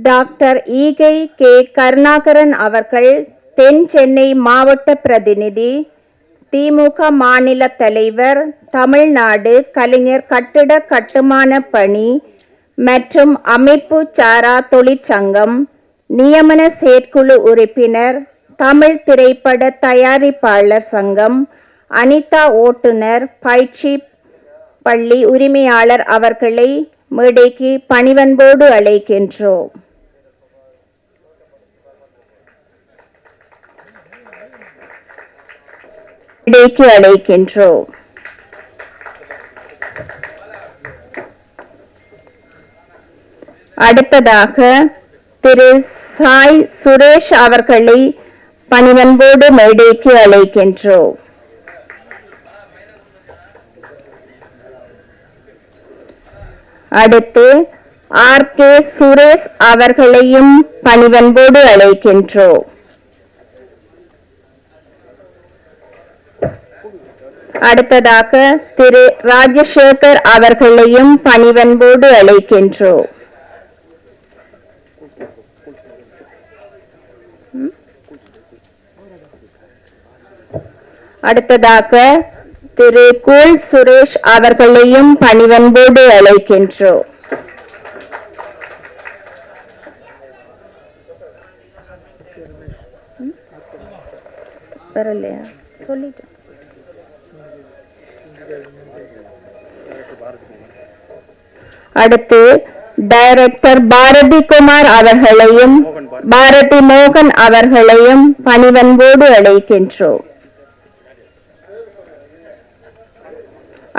Doctor ஈகை K Karunakaran அவர்கள் தென் சென்னை மாவட்ட பிரதிநிதி, திமுக மாநில தலைவர், தமிழ்நாடு கலைஞர் கட்டிட கட்டுமான பணி மற்றும் அமைப்பு சாரா தொழிற்சங்கம் நியமன செயற்குழு உறுப்பினர், தமிழ் திரைப்பட தயாரிப்பாளர் சங்கம், அனிதா ஓட்டுநர் பயிற்சி பள்ளி உரிமையாளர் அவர்களை மேடைக்கு பணிவன்போடு அழைக்கின்றோம். மேடைக்கு அழைக்கின்றோம். அடுத்ததாக திரு சாய் சுரேஷ் அவர்களை பணிவன்போடு மேடைக்கு அழைக்கின்றோம். அடுத்து RK சுரேஷ் அவர்களையும் பணிவன்போடு அழைக்கின்றோம். அடுத்ததாக திரு ராஜசேகர் அவர்களையும் பணிவன்போடு அழைக்கின்றோம். அடுத்ததாக திரு கூல் சுரேஷ் அவர்களையும் பணிவன்போடு அழைக்கின்றோம். வரலையா? சொல்லிட்டு அடுத்து டைரக்டர் பாரதி குமார் அவர்களையும் பாரதி மோகன் அவர்களையும் பணிவன்போடு அழைக்கின்றோம்.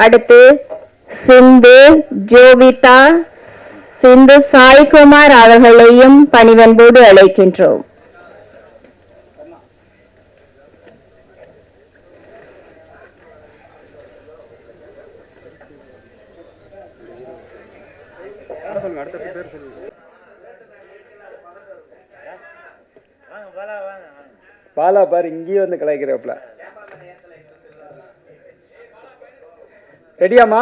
அடுத்து சிந்து ஜோவிதா சிந்து சாய்குமார் அவர்களையும் பணிவன்போடு அழைக்கின்றோம். பாலா பாரு இங்கேயே வந்து கலாய்க்கிறப்பல. ரெடியாமா?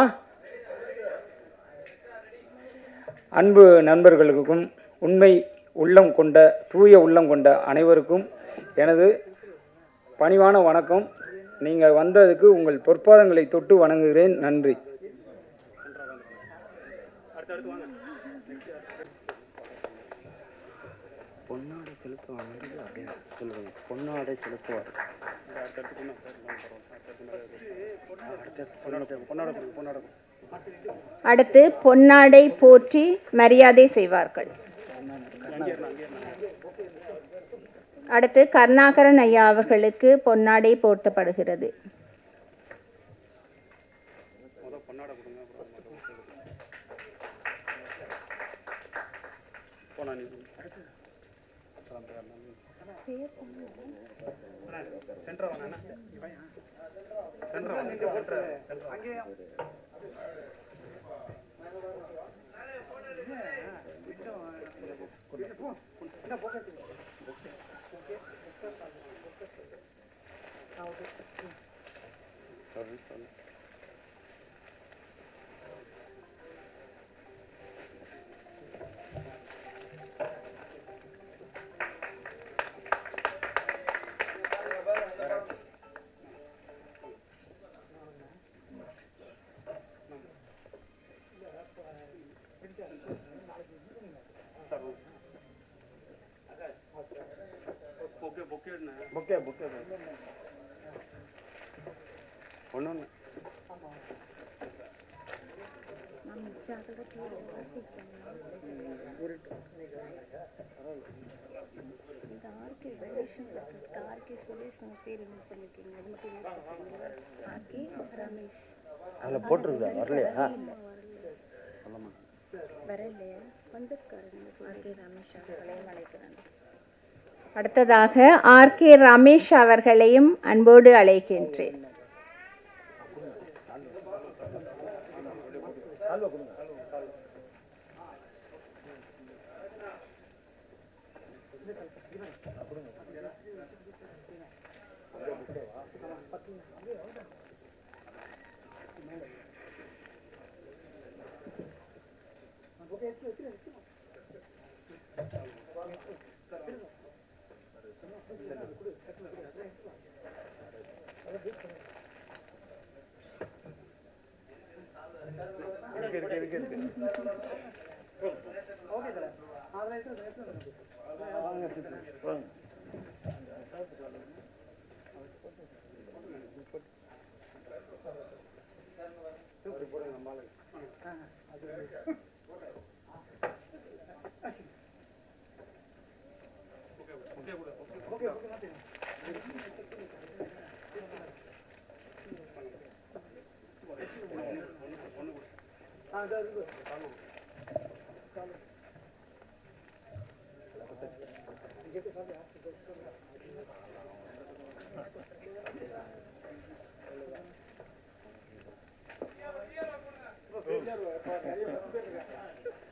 அன்பு நண்பர்களுக்கும் உண்மை உள்ளம் கொண்ட தூய உள்ளம் கொண்ட அனைவருக்கும் எனது பணிவான வணக்கம். நீங்கள் வந்ததுக்கு உங்கள் பொற்பாதங்களை தொட்டு வணங்குகிறேன். நன்றி. பொன்னாடை செலுத்துவாங்க. பொன்னாடை செலுத்துவார். அடுத்து பொன்னாடை போற்றி மரியாதை செய்வார்கள். அடுத்து கருணாகரன் ஐயா அவர்களுக்கு பொன்னாடை போர்த்தப்படுகிறது. அடுத்ததாக RK ரமேஷ் அவர்களையும் அன்போடு அழைக்கின்றேன்.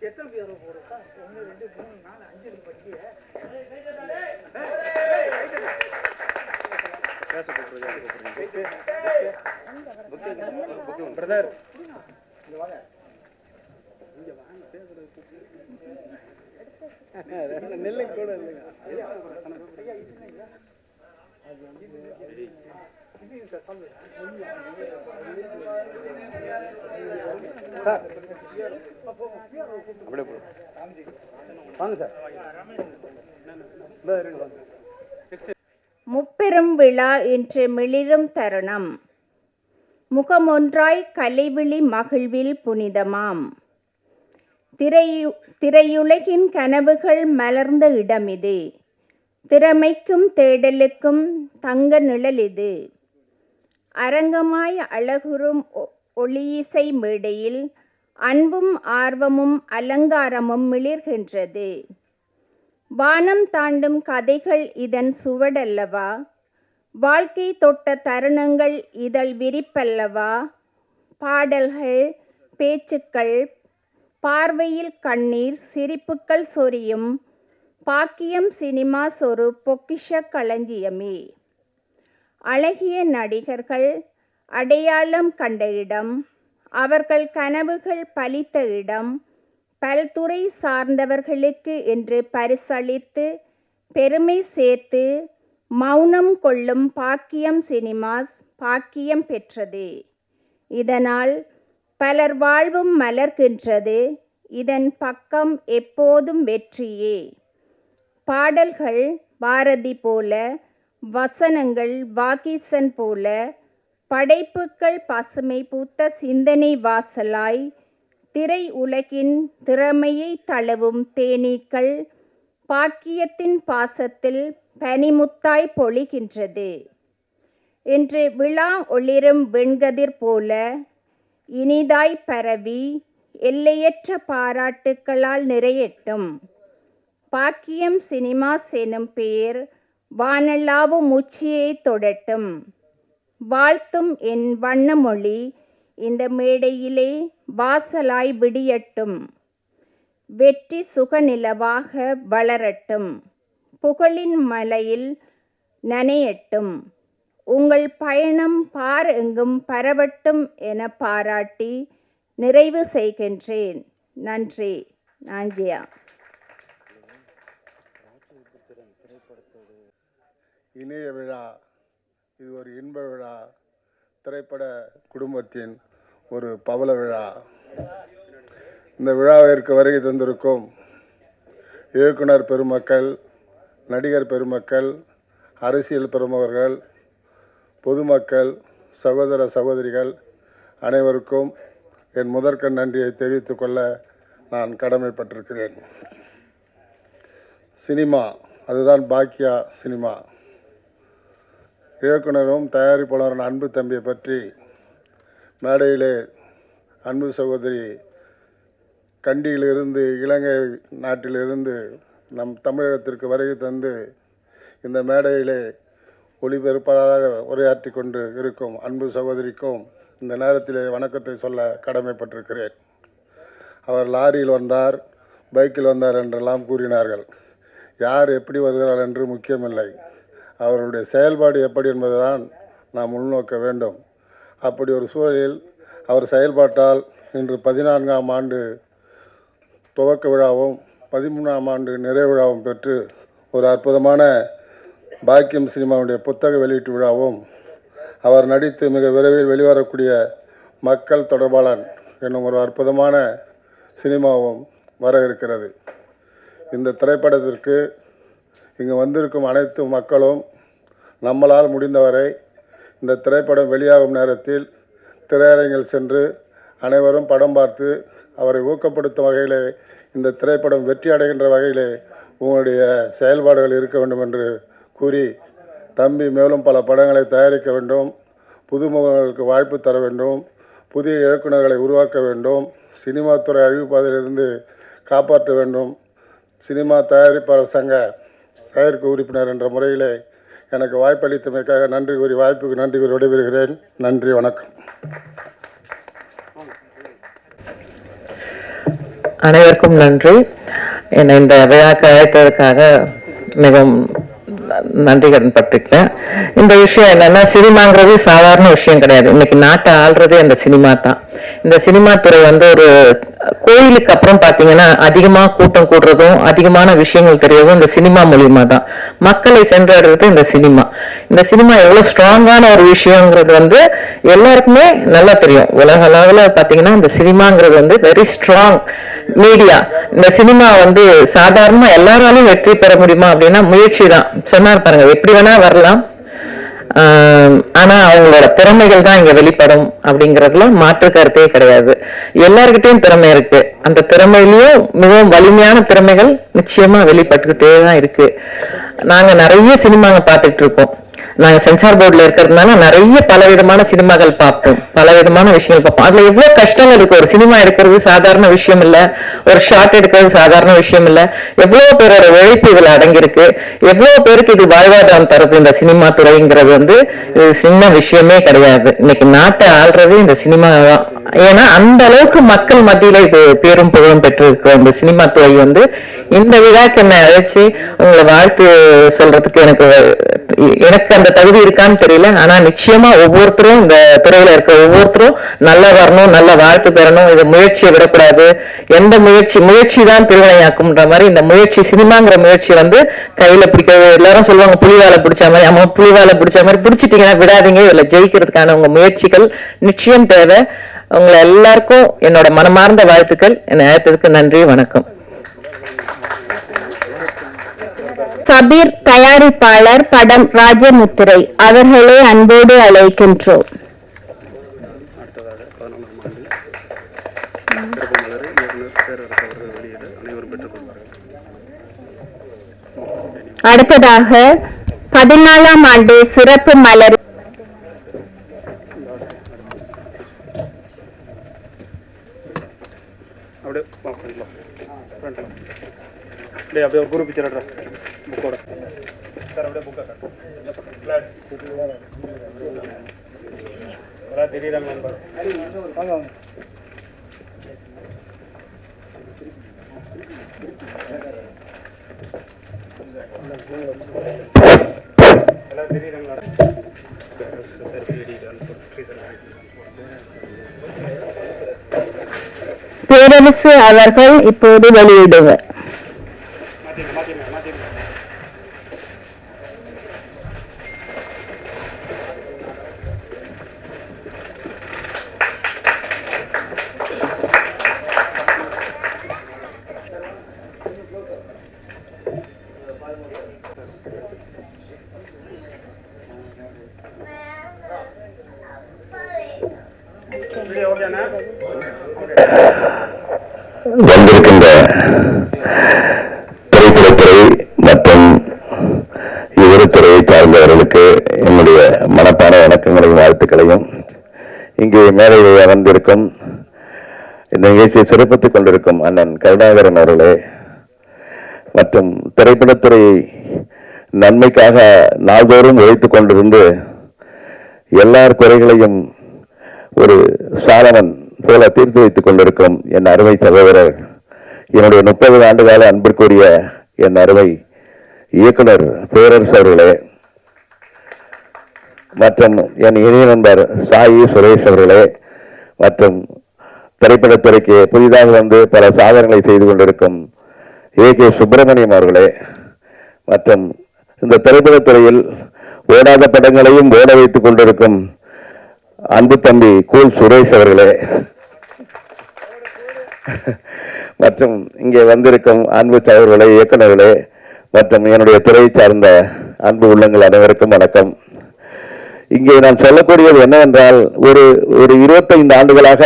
எத்தனை பேர் போறா? 1 2 3 4 5 படிக்க பிரதர் நெல்லை கூட இல்லைங்க. சார் அப்படியே போடுங்க. வாங்க சார். முப்பெரும் விழா இன்று மிளிரும் தருணம். முகமொன்றாய் கலைவிழி மகிழ்வில் புனிதமாம். திரையுலகின் கனவுகள் மலர்ந்த இடமிது. திறமைக்கும் தேடலுக்கும் தங்க நிழலிது. அரங்கமாய் அழகுறும் ஒளியிசை மேடையில் அன்பும் ஆர்வமும் அலங்காரமும் மிளிர்கின்றது. வானம் தாண்டும் கதைகள் இதன் சுவடல்லவா? வாழ்க்கை தொட்ட தருணங்கள் இதழ் விரிப்பல்லவா? பாடல்கள், பேச்சுக்கள், பார்வையில் கண்ணீர், சிரிப்புக்கள் சொரியும் பாக்கியம் சினிமாஸ் ஒரு பொக்கிஷ களஞ்சியமே. அழகிய நடிகர்கள் அடையாளம் கண்ட இடம், அவர்கள் கனவுகள் பலித்த இடம், பல்துறை சார்ந்தவர்களுக்கு என்று பரிசளித்து பெருமை சேர்த்து மௌனம் கொள்ளும் பாக்கியம் சினிமாஸ் பாக்கியம் பெற்றது. இதனால் பலர் வாழ்வும் மலர்கின்றது. இதன் பக்கம் எப்போதும் வெற்றியே. பாடல்கள் பாரதி போல, வசனங்கள் வாகீசன் போல, படைப்புக்கள் பசுமை பூத்த சிந்தனை வாசலாய், திரை உலகின் திறமையை தழுவும் தேனீக்கள் பாக்கியத்தின் பாசத்தில் பனிமுத்தாய் பொழிகின்றது. இன்று விழா ஒளிரும் வெண்கதிர் போல இனிதாய் பரவி எல்லையற்ற பாராட்டுக்களால் நிறையட்டும். பாக்கியம் சினிமாஸ் எனும் பெயர் வானளாவும் உச்சியை தொடட்டும். வாழ்த்தும் என் வண்ணமொழி இந்த மேடையிலே வாசலாய் விடியட்டும். வெற்றி சுகநிலவாக வளரட்டும். புகழின் மலையில் நனையட்டும். உங்கள் பயணம் பார் எங்கும் பரவட்டும் என பாராட்டி நிறைவு செய்கின்றேன். நன்றி. நாஞ்சியா. இனிய விழா, இது ஒரு இன்ப விழா, திரைப்பட குடும்பத்தின் ஒரு பவள விழா. இந்த விழாவிற்கு வருகை தந்திருக்கும் இயக்குனர் பெருமக்கள், நடிகர் பெருமக்கள், அரசியல் பிரமுகர்கள், பொதுமக்கள், சகோதர சகோதரிகள் அனைவருக்கும் என் முதற்கண் நன்றியை தெரிவித்துக் கொள்ள நான் கடமைப்பட்டிருக்கிறேன். சினிமா, அதுதான் பாக்கியா சினிமா. இயக்குனரும் தயாரிப்பாளரும் அன்பு தம்பியை பற்றி மேடையிலே அன்பு சகோதரி கண்டியிலிருந்து, இலங்கை நாட்டிலிருந்து நம் தமிழகத்திற்கு வருகை தந்து இந்த மேடையிலே ஒளிபரப்பாளராக உரையாற்றி கொண்டு இருக்கும் அன்பு சகோதரிக்கும் இந்த நேரத்திலே வணக்கத்தை சொல்ல கடமைப்பட்டிருக்கிறேன். அவர் லாரியில் வந்தார், பைக்கில் வந்தார் என்றெல்லாம் கூறினார்கள். யார் எப்படி வருகிறார்கள் என்று முக்கியமில்லை, அவருடைய செயல்பாடு எப்படி என்பதுதான் நாம் உள்நோக்க வேண்டும். அப்படி ஒரு சூழலில் அவர் செயல்பாட்டால் இன்று 14ஆம் ஆண்டு துவக்க விழாவும் 13ஆம் ஆண்டு நிறைவு விழாவும் பெற்று ஒரு அற்புதமான பாக்கியம் சினிமாவுடைய புத்தக வெளியீட்டு விழாவும் அவர் நடித்து மிக விரைவில் வெளிவரக்கூடிய மக்கள் தொடர்பாளன் என்னும் ஒரு அற்புதமான சினிமாவும் வர இருக்கிறது. இந்த திரைப்படத்திற்கு இங்கு வந்திருக்கும் அனைத்து மக்களும் நம்மளால் முடிந்தவரை இந்த திரைப்படம் வெளியாகும் நேரத்தில் திரையரங்கில் சென்று அனைவரும் படம் பார்த்து அவரை ஊக்கப்படுத்தும் வகையிலே இந்த திரைப்படம் வெற்றி அடைகின்ற வகையிலே உங்களுடைய செயல்பாடுகள் இருக்க வேண்டும் என்று கூறி, தம்பி மேலும் பல படங்களை தயாரிக்க வேண்டும், புதுமுகங்களுக்கு வாய்ப்பு தர வேண்டும், புதிய இயக்குநர்களை உருவாக்க வேண்டும், சினிமா துறை அழிவுப்பாதையிலிருந்து காப்பாற்ற வேண்டும், சினிமா தயாரிப்பாளர் சங்க செயற்குழு உறுப்பினர் என்ற முறையிலே எனக்கு வாய்ப்பளித்தமைக்காக நன்றி கூறி, வாய்ப்புக்கு நன்றி கூறி விடைபெறுகிறேன். நன்றி, வணக்கம். அனைவருக்கும் நன்றி. என்னை இந்த விழாக்கு அழைத்ததற்காக மிகவும் நன்றி கடன் பட்டிருக்கேன். இந்த விஷயம் என்னன்னா, சினிமாங்கிறது சாதாரண விஷயம் கிடையாது. இன்னைக்கு நாட்டை ஆள்றதே அந்த சினிமா தான். இந்த சினிமா துறை ஒரு கோயிலுக்கு அப்புறம் பாத்தீங்கன்னா அதிகமா கூட்டம் கூடுறதும் அதிகமான விஷயங்கள் தெரியறதும் இந்த சினிமா மூலியமா தான். மக்களை சென்றடைறது இந்த சினிமா. இந்த சினிமா எவ்வளவு ஸ்ட்ராங்கான ஒரு விஷயங்கிறது எல்லாருக்குமே நல்லா தெரியும். உலக அளவுல பாத்தீங்கன்னா இந்த சினிமாங்கிறது வெரி ஸ்ட்ராங் மீடியா. இந்த சினிமா சாதாரணமா எல்லாராலையும் வெற்றி பெற முடியுமா அப்படின்னா முயற்சி தான். சொன்னார் பாருங்க, எப்படி வேணா வரலாம், ஆனா அவங்களோட திறமைகள் தான் இங்க வெளிப்படும் அப்படிங்கறதுல மாற்று கருத்தே கிடையாது. எல்லார்கிட்டையும் திறமை இருக்கு. அந்த திறமையிலயும் மிகவும் வலிமையான திறமைகள் நிச்சயமா வெளிப்பட்டுக்கிட்டே தான் இருக்கு. நாங்க நிறைய சினிமாங்க பார்த்துட்டு இருக்கோம். நாங்க சென்சார் போர்டுல இருக்கிறதுனால நிறைய பலவிதமான சினிமாக்கள் பார்ப்போம், பலவிதமான விஷயங்கள் பார்ப்போம். அதுல எவ்வளவு கஷ்டங்கள் இருக்கு. ஒரு சினிமா எடுக்கிறது சாதாரண விஷயம் இல்ல, ஒரு ஷார்ட் எடுக்கிறது சாதாரண விஷயம் இல்ல. எவ்வளவு பேரோட உழைப்பு இதுல அடங்கியிருக்கு, எவ்வளவு பேருக்கு இது வாழ்வாதாரம் தருது. இந்த சினிமா துறைங்கிறது இது சின்ன விஷயமே கிடையாது. இன்னைக்கு நாட்டை ஆள்றது இந்த சினிமா தான். ஏன்னா அந்த அளவுக்கு மக்கள் மத்தியில இது பேரும் புகழும் பெற்றிருக்கிற இந்த சினிமா துறை இந்த விழாக்கு என்னை அழைச்சி உங்களை வாழ்த்து சொல்றதுக்கு எனக்கு அந்த தகுதி இருக்கான்னு தெரியல. ஆனா நிச்சயமா ஒவ்வொருத்தரும் இந்த துறையில இருக்க ஒவ்வொருத்தரும் நல்லா வரணும், நல்ல வாழ்த்து பெறணும். இந்த முயற்சியை விடக்கூடாது. எந்த முயற்சி தான் திருவினையாக்கும்ன்ற மாதிரி இந்த முயற்சி, சினிமாங்கிற முயற்சி கையில பிடிக்கிறது. எல்லாரும் சொல்லுவாங்க புலிவாலை பிடிச்ச மாதிரி. அம்மா புலிவாலை பிடிச்ச மாதிரி பிடிச்சிட்டீங்கன்னா விடாதீங்க. இதுல ஜெயிக்கிறதுக்கான உங்க முயற்சிகள் நிச்சயம் தேவை. உங்களை எல்லாருக்கும் என்னோட மனமார்ந்த வாழ்த்துக்கள். என்னை அழைத்ததுக்கு நன்றி, வணக்கம். சபீர் தயாரிப்பாளர், படம் ராஜமுத்திரை அவர்களை அன்போடு அழைக்கின்றோம். அடுத்ததாக 14ஆம் ஆண்டு சிறப்பு மலர் அப்படியே ஒரு குரு பிக்சர் புக்கோட சார், அப்படியே புக்கா திடீராங்க நண்பர் வாங்க வாங்க. பேரரசு அவர்கள் இப்போது வெளியிடுவர். வந்திருக்கின்ற திரைப்படத்துறை மற்றும் இவ்விரு துறையை சார்ந்தவர்களுக்கு என்னுடைய மனப்பான வணக்கங்களையும் வாழ்த்துக்களையும், இங்கே மேடையில் அமர்ந்திருக்கும் இந்த நிகழ்ச்சியை சிறப்பித்துக் கொண்டிருக்கும் அண்ணன் கருணாகரன் அவர்களே மற்றும் திரைப்படத்துறையை நன்மைக்காக நாள்தோறும் உழைத்துக் கொண்டிருந்து எல்லார் குறைகளையும் ஒரு சாலவன் போல தீர்த்து வைத்துக் கொண்டிருக்கும் என் அருமை சகோதரர், என்னுடைய 30 ஆண்டுகால அன்பிற்குரிய என் அருமை இயக்குனர் பேரரசு அவர்களே மற்றும் என் இணைய நண்பர் சாயி சுரேஷ் அவர்களே மற்றும் திரைப்படத்துறைக்கு புதிதாக பல சாதனைகளை செய்து கொண்டிருக்கும் ஏ.கே. சுப்பிரமணியம் அவர்களே மற்றும் இந்த திரைப்படத்துறையில் ஓடாத படங்களையும் ஓட வைத்துக் கொண்டிருக்கும் அன்பு தம்பி கூல் சுரேஷ் அவர்களே மற்றும் இங்கே வந்திருக்கும் அன்பு சகோதரர்களே, இயக்குநர்களே மற்றும் என்னுடைய துறையை சார்ந்த அன்பு உள்ளங்கள் அனைவருக்கும் வணக்கம். இங்கே நான் சொல்லக்கூடியது என்னவென்றால், ஒரு 25 ஆண்டுகளாக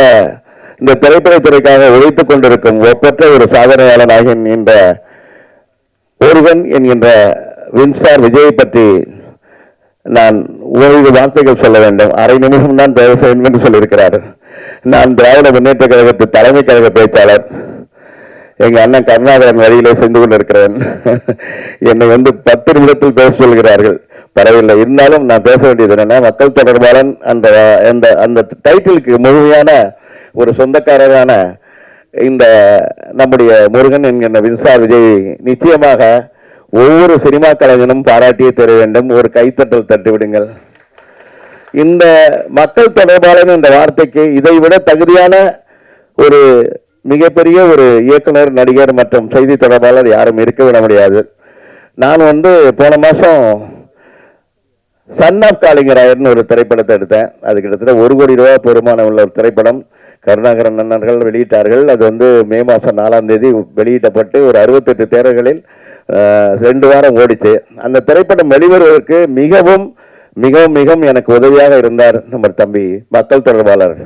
இந்த திரைப்படத்துறைக்காக உழைத்துக் கொண்டிருக்கும் ஒப்பற்ற ஒரு சாதனையாளனாக என்கின்ற ஒருவன் என்கின்ற வின்ஸ்டார் விஜயை பற்றி நான் ஓரிரு வார்த்தைகள் சொல்ல வேண்டும். அரை நிமிஷம் தான் தேவை செய்யும் என்று சொல்லியிருக்கிறார். நான் திராவிட முன்னேற்ற கழகத்து தலைமை கழக பேச்சாளர். எங்க அண்ணன் கருணாகரன் வழியிலே சென்று கொண்டிருக்கிறேன். என்னை 10 நிமிடத்தில் பேச சொல்கிறார்கள். பரவாயில்லை, இருந்தாலும் நான் பேச வேண்டியது என்னன்னா, மக்கள் தொடர்பாளன் அந்த டைட்டிலுக்கு முழுமையான ஒரு சொந்தக்காரரான இந்த நம்முடைய முருகன் என்கின்ற வின்ஸ்டார் விஜய் நிச்சயமாக ஒவ்வொரு சினிமா கலைஞனும் பாராட்டியே தர வேண்டும். ஒரு கைத்தட்டல் தட்டிவிடுங்கள். இந்த மக்கள் தொடர்பாளன் என்ற வார்த்தைக்கு இதைவிட தகுதியான ஒரு மிகப்பெரிய ஒரு இயக்குனர், நடிகர் மற்றும் செய்தி தொடர்பாளர் யாரும் இருக்க விட முடியாது. நான் போன மாதம் சன் ஆஃப் காளிங்கராயர்னு ஒரு திரைப்படத்தை எடுத்தேன். அது கிட்டத்தட்ட 1 கோடி ரூபாய் பெருமானம் உள்ள ஒரு திரைப்படம். கருணாகரன் அண்ணர்கள் வெளியிட்டார்கள். அது மே மாதம் 4ஆம் தேதி வெளியிடப்பட்டு ஒரு 68 தேர்தல்களில் 2 வாரம் ஓடிச்சு. அந்த திரைப்படம் வெளிவருவதற்கு மிகவும் மிகவும் மிகவும் எனக்கு உதவியாக இருந்தார் நம்ம தம்பி மக்கள் தொடர்பாளர்.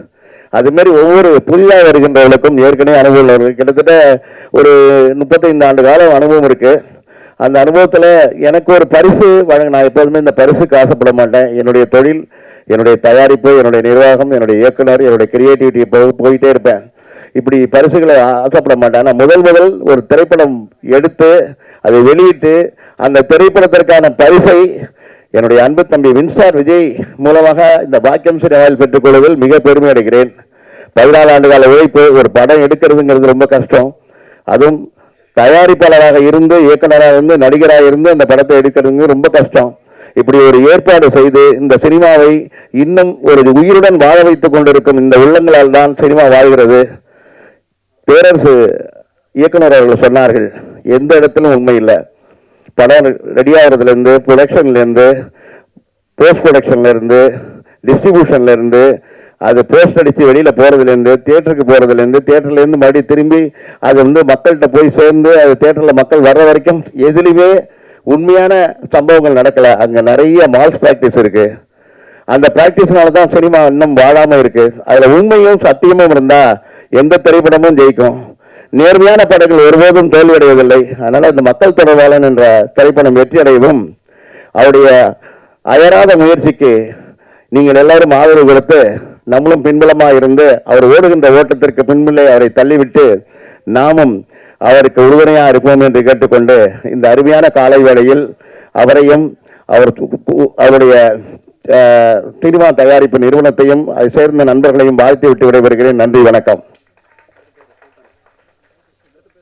அது மாதிரி ஒவ்வொரு புதிதாக வருகின்றவர்களுக்கும் ஏற்கனவே அனுபவம் உள்ளவர்கள் கிட்டத்தட்ட ஒரு 35 ஆண்டு காலம் அனுபவம் இருக்கு. அந்த அனுபவத்தில் எனக்கு ஒரு பரிசு வழங்க, நான் எப்போதுமே இந்த பரிசுக்கு ஆசைப்பட மாட்டேன். என்னுடைய தொழில், என்னுடைய தயாரிப்பு, என்னுடைய நிர்வாகம், என்னுடைய இயக்குனர், என்னுடைய கிரியேட்டிவிட்டி போயிட்டே இருப்பேன். இப்படி பரிசுகளை ஆசைப்பட மாட்டேன். ஆனால் முதல் ஒரு திரைப்படம் எடுத்து அதை வெளியிட்டு அந்த திரைப்படத்திற்கான பரிசை என்னுடைய அன்பு தம்பி வின்ஸ்டார் விஜய் மூலமாக இந்த பாக்கியம் சினிமாவில் பெற்றுக்கொள்வதில் மிக பெருமை அடைகிறேன். 14 ஆண்டு கால உழைப்பு. ஒரு படம் எடுக்கிறதுங்கிறது ரொம்ப கஷ்டம். அதுவும் தயாரிப்பாளராக இருந்து, இயக்குனராக இருந்து, நடிகராக இருந்து அந்த படத்தை எடுக்கிறது ரொம்ப கஷ்டம். இப்படி ஒரு ஏற்பாடு செய்து இந்த சினிமாவை இன்னும் ஒரு உயிருடன் வாழ வைத்துக் கொண்டிருக்கும் இந்த உள்ளங்களால் தான் சினிமா வாழ்கிறது. பேரரசு இயக்குனர் அவர்கள் சொன்னார்கள், எந்த இடத்திலும் உண்மை இல்லை. படம் ரெடியாகிறதுலேருந்து, ப்ரொடக்ஷன்லேருந்து, போஸ்ட் ப்ரொடக்ஷன்லேருந்து, டிஸ்ட்ரிபியூஷன்லேருந்து, அது போஸ்ட் அடித்து வெளியில் போகிறதுலேருந்து, தியேட்டருக்கு போகிறதுலேருந்து, தியேட்டர்லேருந்து மறுபடியும் திரும்பி அது மக்கள்கிட்ட போய் சேர்ந்து அது தியேட்டரில் மக்கள் வர்ற வரைக்கும் எதுலேயுமே உண்மையான சம்பவங்கள் நடக்கலை. அங்கே நிறைய மால்ஸ் ப்ராக்டிஸ் இருக்குது. அந்த ப்ராக்டிஸ்னால தான் சினிமா இன்னும் வாழாமல் இருக்குது. அதில் உண்மையும் சத்தியமும் இருந்தால் எந்த திரைப்படமும் ஜெயிக்கும். நேர்மையான படங்கள் ஒருபோதும் தோல்வியடைவதில்லை. அதனால் இந்த மக்கள் தொடர்பாளன் என்ற திரைப்படம் வெற்றி அடையவும் அவருடைய அயராத முயற்சிக்கு நீங்கள் எல்லாரும் ஆதரவு கொடுத்து நம்மளும் பின்புலமாக இருந்து அவர் ஓடுகின்ற ஓட்டத்திற்கு பின்புள்ளே அவரை தள்ளிவிட்டு நாமும் அவருக்கு உறுதுணையாக இருப்போம் என்று கேட்டுக்கொண்டு இந்த அருமையான காலை வேளையில் அவரையும் அவருடைய சினிமா தயாரிப்பு நிறுவனத்தையும் அதை சேர்ந்த நண்பர்களையும் வாழ்த்தி விட்டு விடைபெறுகிறேன். நன்றி, வணக்கம்.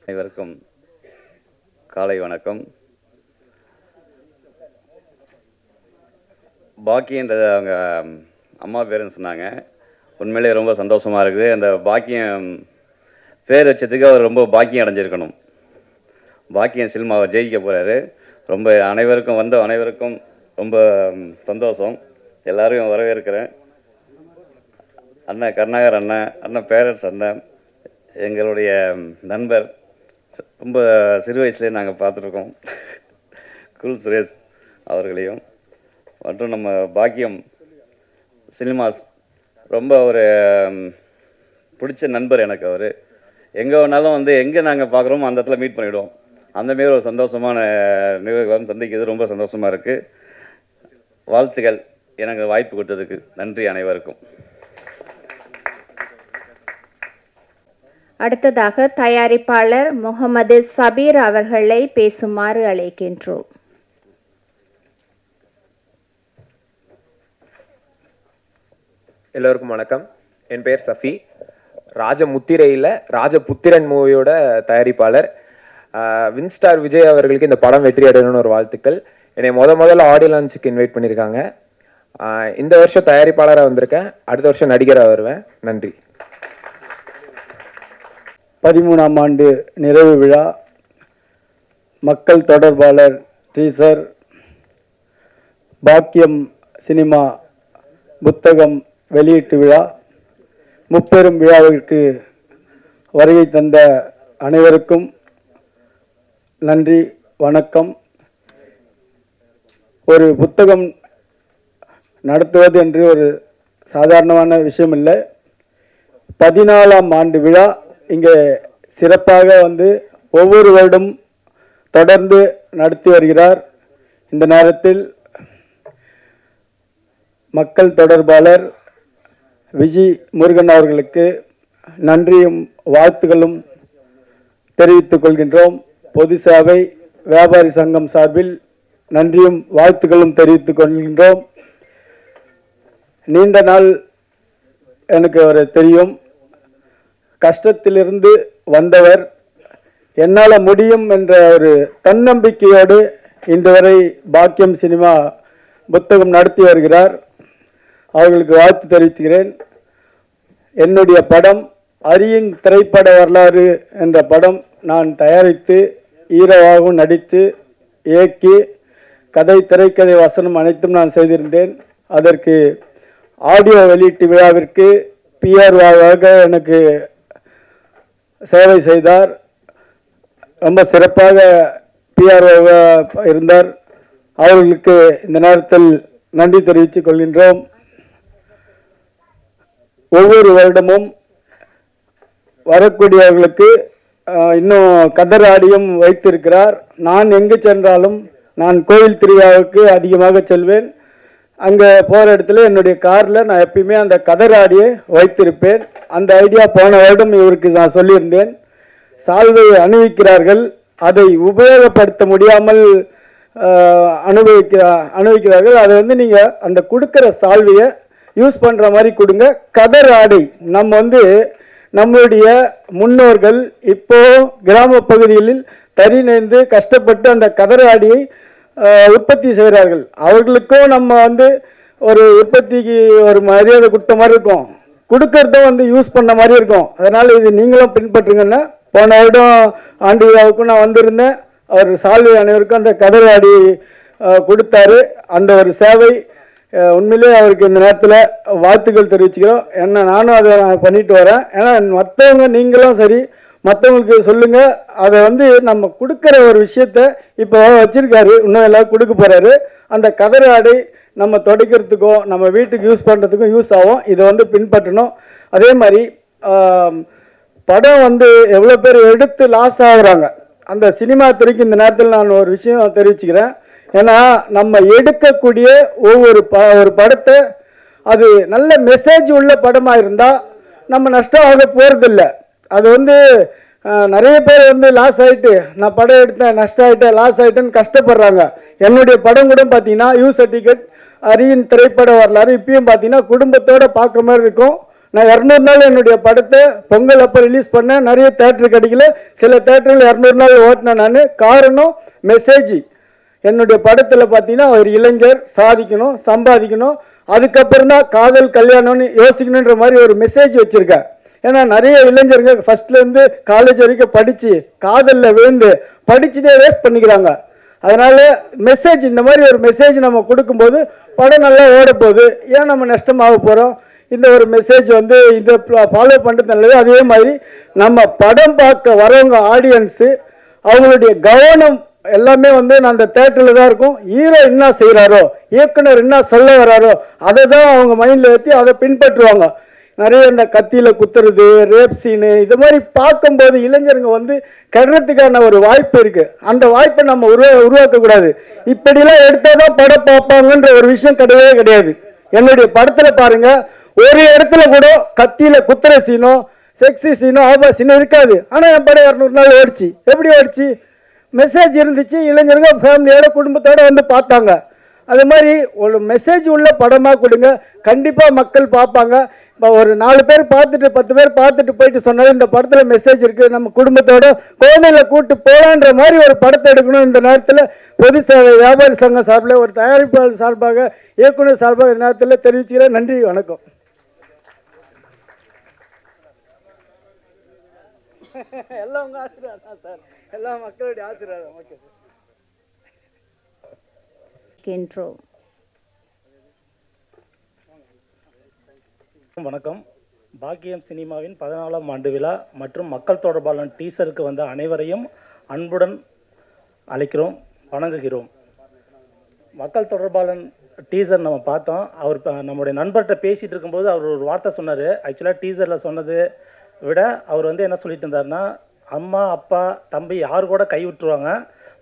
அனைவருக்கும் காலை வணக்கம். பாக்கியன்றது அவங்க அம்மா பேருன்னு சொன்னாங்க. உண்மையிலே ரொம்ப சந்தோஷமாக இருக்குது. அந்த பாக்கியம் பேர் வச்சதுக்கு அவர் ரொம்ப பாக்கியம் அடைஞ்சிருக்கணும். பாக்கியம் சினிமாவை ஜெயிக்க போகிறாரு. ரொம்ப அனைவருக்கும் ரொம்ப சந்தோஷம். எல்லாரையும் வரவேற்கிறேன். அண்ணன் கருணாகர் அண்ணன் பேரரசு அண்ணன், எங்களுடைய நண்பர், ரொம்ப சிறு வயசுலேயே நாங்கள் பார்த்துருக்கோம். கூல் சுரேஷ் அவர்களையும் மற்றும் நம்ம பாக்கியம் சினிமாஸ் ரொம்ப ஒரு பிடிச்ச நண்பர் எனக்கு. அவர் எங்கே வேணாலும் எங்கே நாங்கள் பார்க்குறோமோ அந்த இடத்துல மீட் பண்ணிவிடுவோம். அந்தமாரி ஒரு சந்தோஷமான நிகழ்வு சந்திக்கிறது ரொம்ப சந்தோஷமாக இருக்குது. வாழ்த்துக்கள் எனக்கு வாய்ப்பு கொடுத்ததுக்கு. நன்றி அனைவருக்கும். அடுத்ததாக தயாரிப்பாளர் முகமது சபீர் அவர்களை பேசுமாறு அழைக்கின்றோம். எல்லோருக்கும் வணக்கம். என் பெயர் சஃபி. ராஜமுத்திரையில் ராஜபுத்திரன் மூவியோட தயாரிப்பாளர். வின்ஸ்டார் விஜய் அவர்களுக்கு இந்த படம் வெற்றி அடையணும்னு ஒரு வாழ்த்துக்கள். என்னை முதல்ல ஆடியோ லான்ச்சுக்கு இன்வைட் பண்ணியிருக்காங்க. இந்த வருஷம் தயாரிப்பாளராக வந்திருக்கேன். அடுத்த வருஷம் நடிகராக வருவேன். நன்றி. 13ஆம் ஆண்டு நிறைவு விழா, மக்கள் தொடர்பாளர் டீசர் பாக்கியம் சினிமா புத்தகம் வெளியீட்டு விழா முப்பெரும் விழாவிற்கு வருகை தந்த அனைவருக்கும் நன்றி, வணக்கம். ஒரு புத்தகம் நடத்துவது என்று ஒரு சாதாரணமான விஷயம் இல்லை. 14ஆம் ஆண்டு விழா இங்கே சிறப்பாக ஒவ்வொரு வருடம் தொடர்ந்து நடத்தி வருகிறார். இந்த நேரத்தில் மக்கள் தொடர்பாளர் விஜி முருகன் அவர்களுக்கு நன்றியும் வாழ்த்துக்களும் தெரிவித்துக் கொள்கின்றோம். பொது சேவை வியாபாரி சங்கம் சார்பில் நன்றியும் வாழ்த்துக்களும் தெரிவித்துக் கொள்கின்றோம். நீண்ட நாள் எனக்கு அவரை தெரியும். கஷ்டத்திலிருந்து வந்தவர், என்னால் முடியும் என்ற ஒரு தன்னம்பிக்கையோடு இன்று வரை பாக்கியம் சினிமா புத்தகம் நடத்தி வருகிறார். அவர்களுக்கு வாழ்த்து தெரிவிக்கிறேன். என்னுடைய படம் அரியின் திரைப்பட வரலாறு என்ற படம் நான் தயாரித்து ஹீரோவாகவும் நடித்து இயக்கி கதை, திரைக்கதை, வசனம் அனைத்தும் நான் செய்திருந்தேன். அதற்கு ஆடியோ வெளியீட்டு விழாவிற்கு பிஆர்வாக எனக்கு சேவை செய்தார். ரொம்ப சிறப்பாக பிஆர்வாக இருந்தார். அவர்களுக்கு இந்த நேரத்தில் நன்றி தெரிவித்துக் கொள்கின்றோம். ஒவ்வொரு வருடமும் வரக்கூடியவர்களுக்கு இன்னும் கதர் ஆடியும் வைத்திருக்கிறார். நான் எங்கு சென்றாலும், நான் கோவில் திருவிழாவுக்கு அதிகமாக செல்வேன். அங்கே போகிற இடத்துல என்னுடைய காரில் நான் எப்பயுமே அந்த கதர் ஆடியை வைத்திருப்பேன். அந்த ஐடியா போன வருடம் இவருக்கு நான் சொல்லியிருந்தேன். சால்வை அணிவிக்கிறார்கள், அதை உபயோகப்படுத்த முடியாமல் அணிவிக்கிறார்கள். அதை நீங்கள் அந்த கொடுக்குற சால்வையை யூஸ் பண்ணுற மாதிரி கொடுங்க. கதர் ஆடை நம்மளுடைய முன்னோர்கள் இப்போ கிராம பகுதிகளில் தறி நெய்து கஷ்டப்பட்டு அந்த கதர் ஆடியை உற்பத்தி செய்கிறார்கள். அவர்களுக்கும் நம்ம ஒரு உற்பத்திக்கு ஒரு மரியாதை கொடுத்த மாதிரி இருக்கும், கொடுக்கறதும் யூஸ் பண்ண மாதிரி இருக்கும். அதனால் இது நீங்களும் பின்பற்றுங்கன்னா. போன வருடம் ஆண்டு விழாவுக்கும் நான் வந்திருந்தேன். அவர் சால்வை அனைவருக்கும் அந்த கதர் ஆடி கொடுத்தாரு. அந்த ஒரு சேவை உண்மையிலே அவருக்கு இந்த நேரத்தில் வாழ்த்துக்கள் தெரிவிச்சுக்கிறோம். ஏன்னா நானும் அதை பண்ணிட்டு வரேன். ஏன்னா மற்றவங்க நீங்களும் சரி மற்றவங்களுக்கு சொல்லுங்கள். அதை நம்ம கொடுக்குற ஒரு விஷயத்த இப்போ வச்சுருக்காரு, இன்னும் எல்லோரும் கொடுக்க போகிறாரு. அந்த கதர் ஆடை நம்ம துடைக்கிறதுக்கும் நம்ம வீட்டுக்கு யூஸ் பண்ணுறதுக்கும் யூஸ் ஆகும். இதை பின்பற்றணும். அதே மாதிரி படம் எவ்வளோ பேர் எடுத்து லாஸ் ஆகுறாங்க. அந்த சினிமா துறைக்கு இந்த நேரத்தில் நான் ஒரு விஷயம் தெரிவிச்சுக்கிறேன். ஏன்னா நம்ம எடுக்கக்கூடிய ஒவ்வொரு ஒரு படத்தை அது நல்ல மெசேஜ் உள்ள படமாக இருந்தால் நம்ம நஷ்டம் ஆக போகிறதில்ல. அது நிறைய பேர் லாஸ் ஆகிட்டு, நான் படம் எடுத்தேன் நஷ்டம் ஆகிட்டேன் லாஸ் ஆகிட்டேன்னு கஷ்டப்படுறாங்க. என்னுடைய படம் கூட பார்த்தீங்கன்னா யூ சர்டிஃபிகேட் அரியின் திரைப்பட வரலாறு இப்பயும் பார்த்தீங்கன்னா குடும்பத்தோடு பார்க்குற மாதிரி இருக்கும். நான் 200 நாள் என்னுடைய படத்தை பொங்கல் அப்போ ரிலீஸ் பண்ணேன். நிறைய தேட்டர் கிடைக்கல, சில தேட்டரில் 200 நாள் ஓட்டினேன் நான். காரணம் மெசேஜ். என்னுடைய படத்தில் பார்த்தீங்கன்னா ஒரு இளைஞர் சாதிக்கணும், சம்பாதிக்கணும், அதுக்கப்புறம் தான் காதல் கல்யாணம்னு யோசிக்கணுன்ற மாதிரி ஒரு மெசேஜ் வச்சுருக்கேன். ஏன்னா நிறைய இளைஞருங்க ஃபஸ்ட்லேருந்து காலேஜ் வரைக்கும் படித்து காதலில் விழுந்து படிச்சுதே வேஸ்ட் பண்ணிக்கிறாங்க. அதனால் மெசேஜ், இந்த மாதிரி ஒரு மெசேஜ் நம்ம கொடுக்கும்போது படம் நல்லா ஓட போகுது. ஏன் நம்ம நஷ்டமாக போகிறோம்? இந்த ஒரு மெசேஜ் இதை ஃபாலோ பண்ணுறது நல்லது. அதே மாதிரி நம்ம படம் பார்க்க வரவங்க ஆடியன்ஸு அவங்களுடைய கவனம் எல்லாமே அந்த தேட்டரில் தான் இருக்கும். ஹீரோ என்ன செய்கிறாரோ, இயக்குனர் என்ன சொல்ல வராரோ அதை தான் அவங்க மைண்டில் ஏற்றி அதை பின்பற்றுவாங்க. நிறைய இந்த கத்தியில் குத்துறது, ரேப் சீனு, இது மாதிரி பார்க்கும்போது இளைஞருங்க கெடுறதுக்கான ஒரு வாய்ப்பு இருக்குது. அந்த வாய்ப்பை நம்ம உருவாக்கக்கூடாது. இப்படிலாம் எடுத்தால் தான் படம் பார்ப்பாங்கன்ற ஒரு விஷயம் கிடையவே கிடையாது. என்னுடைய படத்தில் பாருங்கள், ஒரு இடத்துல கூட கத்தியில் குத்துற சீனோ செக்ஸி சீனோ ஆபா சீனோ இருக்காது. ஆனால் என் படம் 200 நாள் ஓடிச்சு. எப்படி ஓடிச்சு? மெசேஜ் இருந்துச்சு, இளைஞருங்க ஃபேமிலியோட குடும்பத்தோடு பார்த்தாங்க. அது மாதிரி ஒரு மெசேஜ் உள்ள படமாக கொடுங்க, கண்டிப்பாக மக்கள் பார்ப்பாங்க. இப்போ ஒரு 4 பேர் பார்த்துட்டு 10 பேர் பார்த்துட்டு போயிட்டு சொன்னாலும் இந்த படத்தில் மெசேஜ் இருக்குது, நம்ம குடும்பத்தோட குழந்தைகளை கூப்பிட்டு போகலான்ற மாதிரி ஒரு படத்தை எடுக்கணும். இந்த நேரத்தில் பொது சேவை வியாபாரி சங்கம் சார்பில், ஒரு தயாரிப்பாளர் சார்பாக, இயக்குனர் சார்பாக இந்த நேரத்தில் தெரிவிச்சுக்கிறேன். நன்றி, வணக்கம். எல்லாம் உங்கள் ஆசீர்வாதம் சார், எல்லாம் மக்களுடைய ஆசீர்வாதம். Okay sir. வணக்கம். பாக்கியம் சினிமாவின் 14ஆம் ஆண்டு விழா மற்றும் மக்கள் தொடர்பாளன் டீசருக்கு வந்த அனைவரையும் அன்புடன் அழைக்கிறோம், வணங்குகிறோம். மக்கள் தொடர்பாளன் டீசர் நம்ம பார்த்தோம். அவர் நம்முடைய நண்பர்கிட்ட பேசிகிட்டு இருக்கும்போது அவர் ஒரு வார்த்தை சொன்னார். ஆக்சுவலாக டீசரில் சொன்னது விட அவர் என்ன சொல்லிட்டு இருந்தாருன்னா, அம்மா அப்பா தம்பி யார் கூட கைவிட்டுருவாங்க,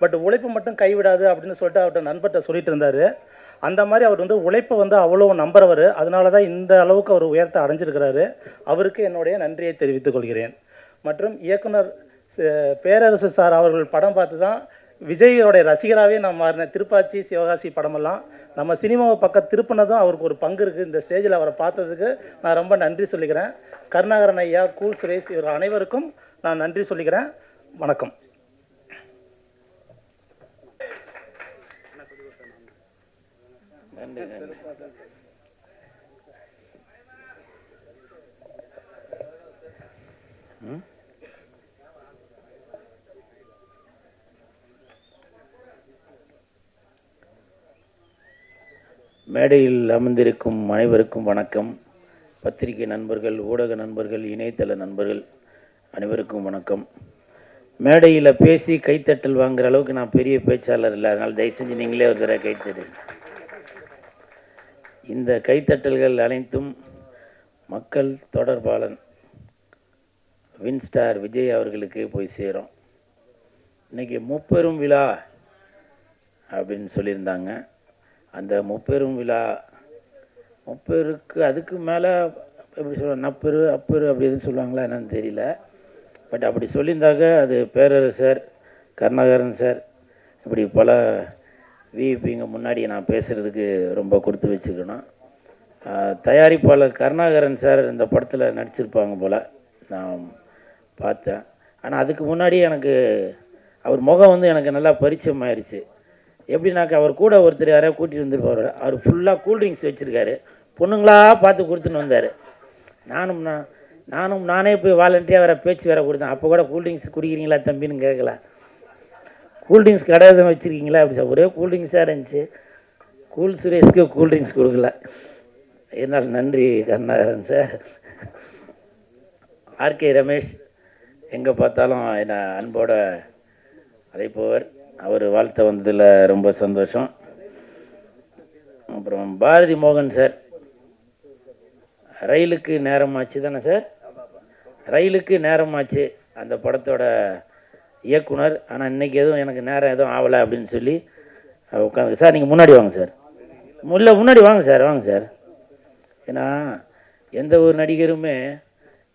பட் உழைப்பு மட்டும் கைவிடாது அப்படின்னு சொல்லிட்டு அவர்கிட்ட நண்பர்கிட்ட சொல்லிட்டு இருந்தார். அந்த மாதிரி அவர் உழைப்பை அவ்வளோ நம்புறவர். அதனால தான் இந்த அளவுக்கு அவர் உயரத்தை அடைஞ்சிருக்கிறாரு. அவருக்கு என்னுடைய நன்றியை தெரிவித்துக் கொள்கிறேன். மற்றும் இயக்குனர் பேரரசு சார் அவர்கள் படம் பார்த்து தான் விஜயோடைய ரசிகராகவே நான் மாறினேன். திருப்பாச்சி சிவகாசி படமெல்லாம் நம்ம சினிமாவை பக்கம் திருப்பினதும் அவருக்கு ஒரு பங்கு இருக்குது. இந்த ஸ்டேஜில் அவரை பார்த்ததுக்கு நான் ரொம்ப நன்றி சொல்லிக்கிறேன். கருணாகரன் ஐயா, கூல் சுரேஷ் இவர் அனைவருக்கும் நான் நன்றி சொல்லிக்கிறேன். வணக்கம். மேடையில் அமர்ந்திருக்கும் அனைவருக்கும் வணக்கம். பத்திரிகை நண்பர்கள், ஊடக நண்பர்கள், இணையதள நண்பர்கள் அனைவருக்கும் வணக்கம். மேடையில் பேசி கைத்தட்டல் வாங்குற அளவுக்கு நான் பெரிய பேச்சாளர் இல்லை. அதனால் தயவு செஞ்சு நீங்களே ஒரு தடவை கைத்தட்டு. இந்த கைத்தட்டல்கள் அனைத்தும் மக்கள் தொடர்பாளன் வின்ஸ்டார் விஜய் அவர்களுக்கு போய் சேரும். இன்றைக்கி முப்பெரும் விழா அப்படின்னு சொல்லியிருந்தாங்க. அந்த முப்பெரும் விழா முப்பெருக்கு அதுக்கு மேலே எப்படி சொல்லுவாங்க, நப்பெரு அப்பெரு அப்படி எதுவும் சொல்லுவாங்களா என்னன்னு தெரியல. பட் அப்படி சொல்லியிருந்தாங்க. அது பேரரசர், கருணாகரன் சார், இப்படி பல விஐபிங்க முன்னாடி நான் பேசுகிறதுக்கு ரொம்ப கொடுத்து வச்சுக்கணும். தயாரிப்பாளர் கருணாகரன் சார் இந்த படத்தில் நடிச்சிருப்பாங்க போல் நான் பார்த்தேன். ஆனால் அதுக்கு முன்னாடி எனக்கு அவர் முகம் எனக்கு நல்லா பரிச்சயம் ஆயிடுச்சு. எப்படின்னாக்கா அவர் கூட ஒருத்தர் யாரையா கூட்டிகிட்டு வந்துருப்பார். அவர் ஃபுல்லாக கூல்ட்ரிங்க்ஸ் வச்சுருக்காரு. பொண்ணுங்களா பார்த்து கொடுத்துன்னு வந்தார். நானே போய் வாலண்டியாக வேறு பேச்சு வேறு கொடுத்தேன். அப்போ கூட கூல்ட்ரிங்க்ஸ் குடிக்கிறீங்களா தம்பின்னு கேட்கல. கூல்ட்ரிங்க்ஸ் கடை எதுவும் வச்சுருக்கீங்களா அப்படி சார், ஒரே கூல்ட்ரிங்க்ஸாக இருந்துச்சு. கூல் சுரேஷ்க்கு கூல்ட்ரிங்க்ஸ் கொடுக்கல. என்னால் நன்றி கருணாகரன் சார். ஆர்கே ரமேஷ் எங்கே பார்த்தாலும் என்னை அன்போடு அழைப்பவர். அவர் வாழ்த்த வந்ததில் ரொம்ப சந்தோஷம். அப்புறம் பாரதி மோகன் சார், ரயிலுக்கு நேரமாச்சு தானே சார், ரயிலுக்கு நேரமாச்சு அந்த படத்தோட இயக்குனர். ஆனால் இன்றைக்கி எதுவும் எனக்கு நேரம் எதுவும் ஆகலை அப்படின்னு சொல்லி உட்காந்து. சார் நீங்கள் முன்னாடி வாங்க சார், முன்னாடி வாங்க சார், வாங்க சார். ஏன்னா எந்த ஒரு நடிகருமே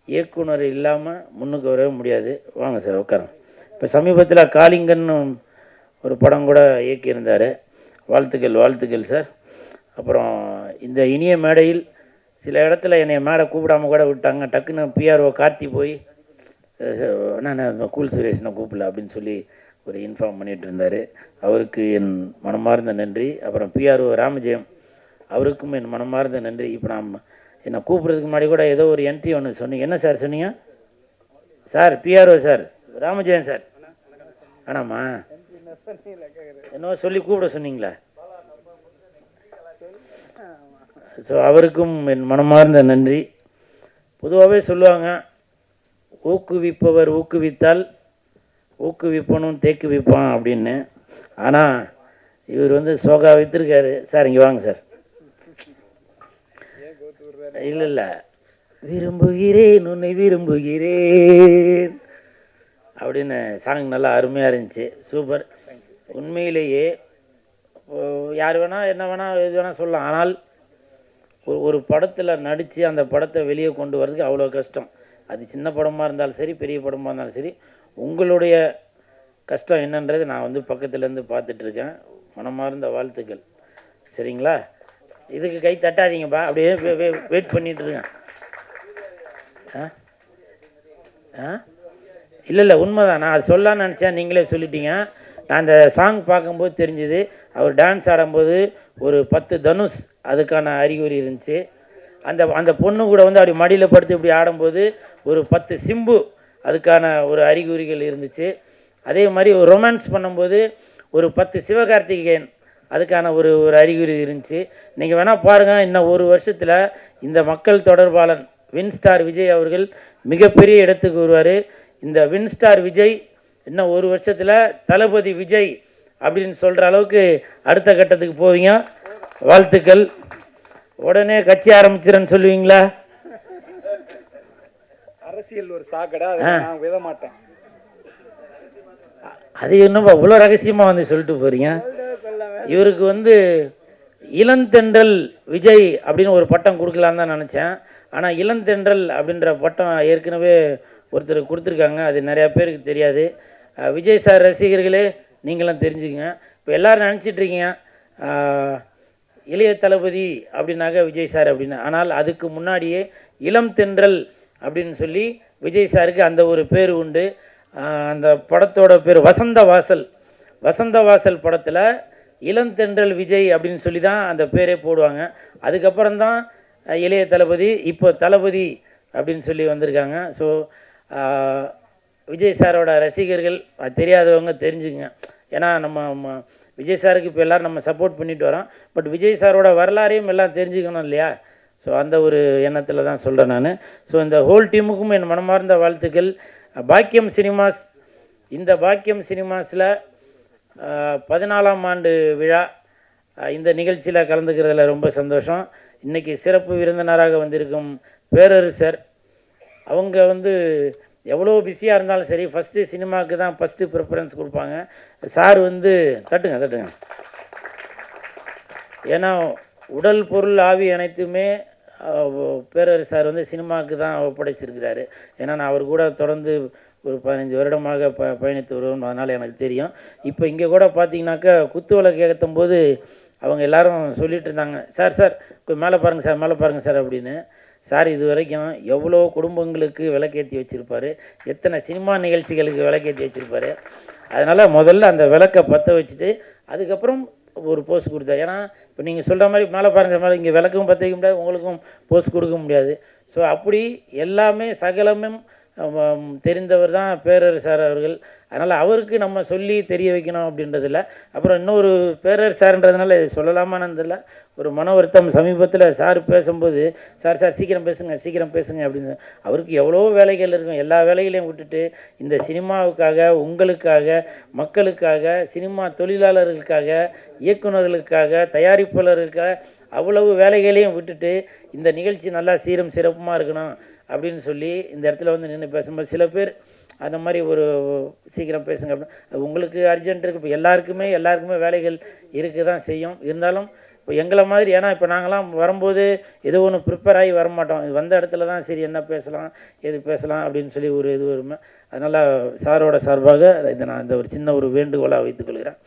இயக்குனர் இல்லாமல் முன்னுக்கு வரவே முடியாது. வாங்க சார் உட்காருங்க. இப்போ சமீபத்தில் காளிங்கன்னு ஒரு படம் கூட இயக்கியிருந்தார். வாழ்த்துக்கள் சார். அப்புறம் இந்த இனிய மேடையில் சில இடத்துல என்னை மேடை கூப்பிடாமல் கூட விட்டாங்க. டக்குன்னு பிஆர்ஓ கார்த்தி போய் நான் கூல் சுரேஷனை கூப்பிடல அப்படின்னு சொல்லி ஒரு இன்ஃபார்ம் பண்ணிகிட்டு இருந்தார். அவருக்கு என் மனமார்ந்த நன்றி. அப்புறம் பிஆர்ஓ ராமஜெயம் அவருக்கும் என் மனமார்ந்த நன்றி. இப்போ என்னை கூப்பிட்றதுக்கு முன்னாடி கூட ஏதோ ஒரு என்ட்ரி ஒன்று சொன்னீங்க. என்ன சார் சொன்னீங்க sir? PRO sir, Ramajayam sir. ஆனாம்மா என்னவோ சொல்லி கூப்பிட சொன்னீங்களா? ஸோ அவருக்கும் என் மனமார்ந்த நன்றி. பொதுவாகவே சொல்லுவாங்க, ஊக்குவிப்பவர் ஊக்குவித்தால் ஊக்குவிப்பனும் தேக்குவிப்பான் அப்படின்னு. ஆனால் இவர் சோகா விற்றுருக்காரு சார். இங்கே வாங்க சார். இல்லை விரும்புகிறேன் உன்னை விரும்புகிறேன் அப்படின்னு சாங் நல்லா அருமையாக இருந்துச்சு. சூப்பர். உண்மையிலேயே யார் வேணால் என்ன வேணால் எது வேணால் சொல்லலாம். ஆனால் ஒரு படத்தில் நடித்து அந்த படத்தை வெளியே கொண்டு வரதுக்கு அவ்வளோ கஷ்டம். அது சின்ன படமாக இருந்தாலும் சரி, பெரிய படமாக இருந்தாலும் சரி, உங்களுடைய கஷ்டம் என்னன்றது நான் பக்கத்துலேருந்து பார்த்துட்ருக்கேன். மனமார்ந்த வாழ்த்துக்கள். சரிங்களா? இதுக்கு கை தட்டாதீங்கப்பா, அப்படியே வெயிட் பண்ணிகிட்ருக்கேன். இல்லை உண்மைதான். நான் அது சொல்லலான்னு நினச்சேன், நீங்களே சொல்லிட்டீங்க. நான் அந்த சாங் பார்க்கும்போது தெரிஞ்சுது, அவர் டான்ஸ் ஆடும்போது ஒரு 10 தனுஷ் அதுக்கான அறிகுறி இருந்துச்சு. அந்த பொண்ணு கூட அப்படி மடியில் படுத்து இப்படி ஆடும்போது ஒரு 10 சிம்பு அதுக்கான ஒரு அறிகுறிகள் இருந்துச்சு. அதே மாதிரி ஒரு ரொமான்ஸ் பண்ணும்போது ஒரு 10 சிவகார்த்திகேயன் அதுக்கான ஒரு ஒரு அறிகுறி இருந்துச்சு. நீங்கள் வேணால் பாருங்கள், இன்னும் ஒரு வருஷத்தில் இந்த மக்கள் தொடர்பாளன் வின்ஸ்டார் விஜய் அவர்கள் மிகப்பெரிய இடத்துக்கு வருவார். இந்த வின்ஸ்டார் விஜய் இன்னும் ஒரு வருஷத்தில் தளபதி விஜய் அப்படின்னு சொல்கிற அளவுக்கு அடுத்த கட்டத்துக்கு போவீங்க. வாழ்த்துக்கள். உடனே கட்சி ஆரம்பிச்சிடன்னு சொல்லுவீங்களா? அரசியல் ஒரு சாக்கடை, அதை நான் விட மாட்டேன். அது இன்னும் அவ்வளோ ரகசியமாக வந்து சொல்லிட்டு போகிறீங்க. இவருக்கு வந்து இளந்தென்றல் விஜய் அப்படின்னு ஒரு பட்டம் கொடுக்கலான்னு தான் நினச்சேன். ஆனால் இளந்தென்றல் அப்படின்ற பட்டம் ஏற்கனவே ஒருத்தர் கொடுத்துருக்காங்க, அது நிறையா பேருக்கு தெரியாது. விஜய் சார் ரசிகர்களே நீங்களும் தெரிஞ்சுக்கங்க. இப்போ எல்லோரும் நினச்சிட்ருக்கீங்க இளைய தளபதி அப்படின்னாக்க விஜய் சார் அப்படின்னு. ஆனால் அதுக்கு முன்னாடியே இளம் தென்றல் அப்படின்னு சொல்லி விஜய் சாருக்கு அந்த ஒரு பேர் உண்டு. அந்த படத்தோட பேர் வசந்த வாசல். வசந்த வாசல் படத்தில் இளந்தென்றல் விஜய் அப்படின்னு சொல்லி தான் அந்த பேரே போடுவாங்க. அதுக்கப்புறம் தான் இளைய தளபதி, இப்போ தளபதி அப்படின்னு சொல்லி வந்திருக்காங்க. ஸோ விஜய் சாரோட ரசிகர்கள் தெரியாதவங்க தெரிஞ்சுக்குங்க. ஏன்னா நம்ம விஜய் சாருக்கு இப்போ எல்லோரும் நம்ம சப்போர்ட் பண்ணிட்டு வரோம். பட் விஜய் சாரோட வரலாறையும் எல்லாம் தெரிஞ்சுக்கணும் இல்லையா? ஸோ அந்த ஒரு எண்ணத்தில் தான் சொல்கிறேன் நான். ஸோ இந்த ஹோல் டீமுக்கும் என் மனமார்ந்த வாழ்த்துக்கள். பாக்கியம் சினிமாஸ், இந்த பாக்கியம் சினிமாஸில் 14ஆம் ஆண்டு விழா, இந்த நிகழ்ச்சியில் கலந்துக்கிறதுல ரொம்ப சந்தோஷம். இன்றைக்கி சிறப்பு விருந்தினராக வந்திருக்கும் பேரரசர், அவங்க வந்து எவ்வளோ பிஸியாக இருந்தாலும் சரி ஃபஸ்ட்டு சினிமாவுக்கு தான் ஃபஸ்ட்டு ப்ரிஃபரன்ஸ் கொடுப்பாங்க. சார் வந்து தட்டுங்க. ஏன்னா உடல் பொருள் ஆவி அனைத்துமே பேரரசர் சார் வந்து சினிமாவுக்கு தான் ஒப்படைச்சிருக்கிறாரு. ஏன்னா நான் அவர் கூட தொடர்ந்து ஒரு 15 வருடமாக பயணித்து வருவோம், அதனால் எனக்கு தெரியும். இப்போ இங்கே கூட பார்த்தீங்கன்னாக்கா குத்து விளக்கு ஏற்றும்போது அவங்க எல்லாரும் சொல்லிட்டு இருந்தாங்க, சார் மேலே பாருங்கள் சார் அப்படின்னு. சார் இது வரைக்கும் எவ்வளோ குடும்பங்களுக்கு விளக்கேற்றி வச்சுருப்பார், எத்தனை சினிமா நிகழ்ச்சிகளுக்கு விளக்கேற்றி வச்சுருப்பார். அதனால் முதல்ல அந்த விளக்கை பற்ற வச்சுட்டு அதுக்கப்புறம் ஒரு போஸ்ட் கொடுத்தார். ஏன்னா இப்போ நீங்கள் சொல்கிற மாதிரி மேலே பாருங்கள் மேலே இங்கே விளக்கும் பற்ற வைக்க முடியாது, உங்களுக்கும் போஸ்ட் கொடுக்க முடியாது. ஸோ அப்படி எல்லாமே சகலமும் தெரிந்தவர் தான் பேரரசர் அவர்கள். அதனால் அவருக்கு நம்ம சொல்லி தெரிய வைக்கணும் அப்படின்றதில்ல. அப்புறம் இன்னொரு பேரரசர்ன்றதுனால இது சொல்லலாமான்னு தெரியல, ஒரு மன வருத்தம். சமீபத்தில் சார் பேசும்போது சார் சீக்கிரம் பேசுங்க அப்படின்னு. அவருக்கு எவ்வளோ வேலைகள் இருக்கும், எல்லா வேலைகளையும் விட்டுட்டு இந்த சினிமாவுக்காக, உங்களுக்காக, மக்களுக்காக, சினிமா தொழிலாளர்களுக்காக, இயக்குநர்களுக்காக, தயாரிப்பாளர்களுக்காக அவ்வளவு வேலைகளையும் விட்டுட்டு இந்த நிகழ்ச்சி நல்லா சீரும் சிறப்புமாக இருக்கணும் அப்படின்னு சொல்லி இந்த இடத்துல வந்து நின்று பேசும்போது சில பேர் அந்த மாதிரி ஒரு சீக்கிரம் பேசுங்க அப்படின்னு. உங்களுக்கு அர்ஜென்ட் இருக்குது, இப்போ எல்லாருக்குமே வேலைகள் இருக்க தான் செய்யும். இருந்தாலும் இப்போ எங்களை மாதிரி, ஏன்னா இப்போ நாங்களாம் வரும்போது ஏதோ ஒன்று ப்ரிப்பேர் ஆகி வரமாட்டோம், வந்த இடத்துல தான் சரி என்ன பேசலாம் எது பேசலாம் அப்படின்னு சொல்லி ஒரு இது வருமே. அதனால் சாரோட சார்பாக நான் இந்த ஒரு சின்ன ஒரு வேண்டுகோளாக வைத்துக்கொள்கிறேன்.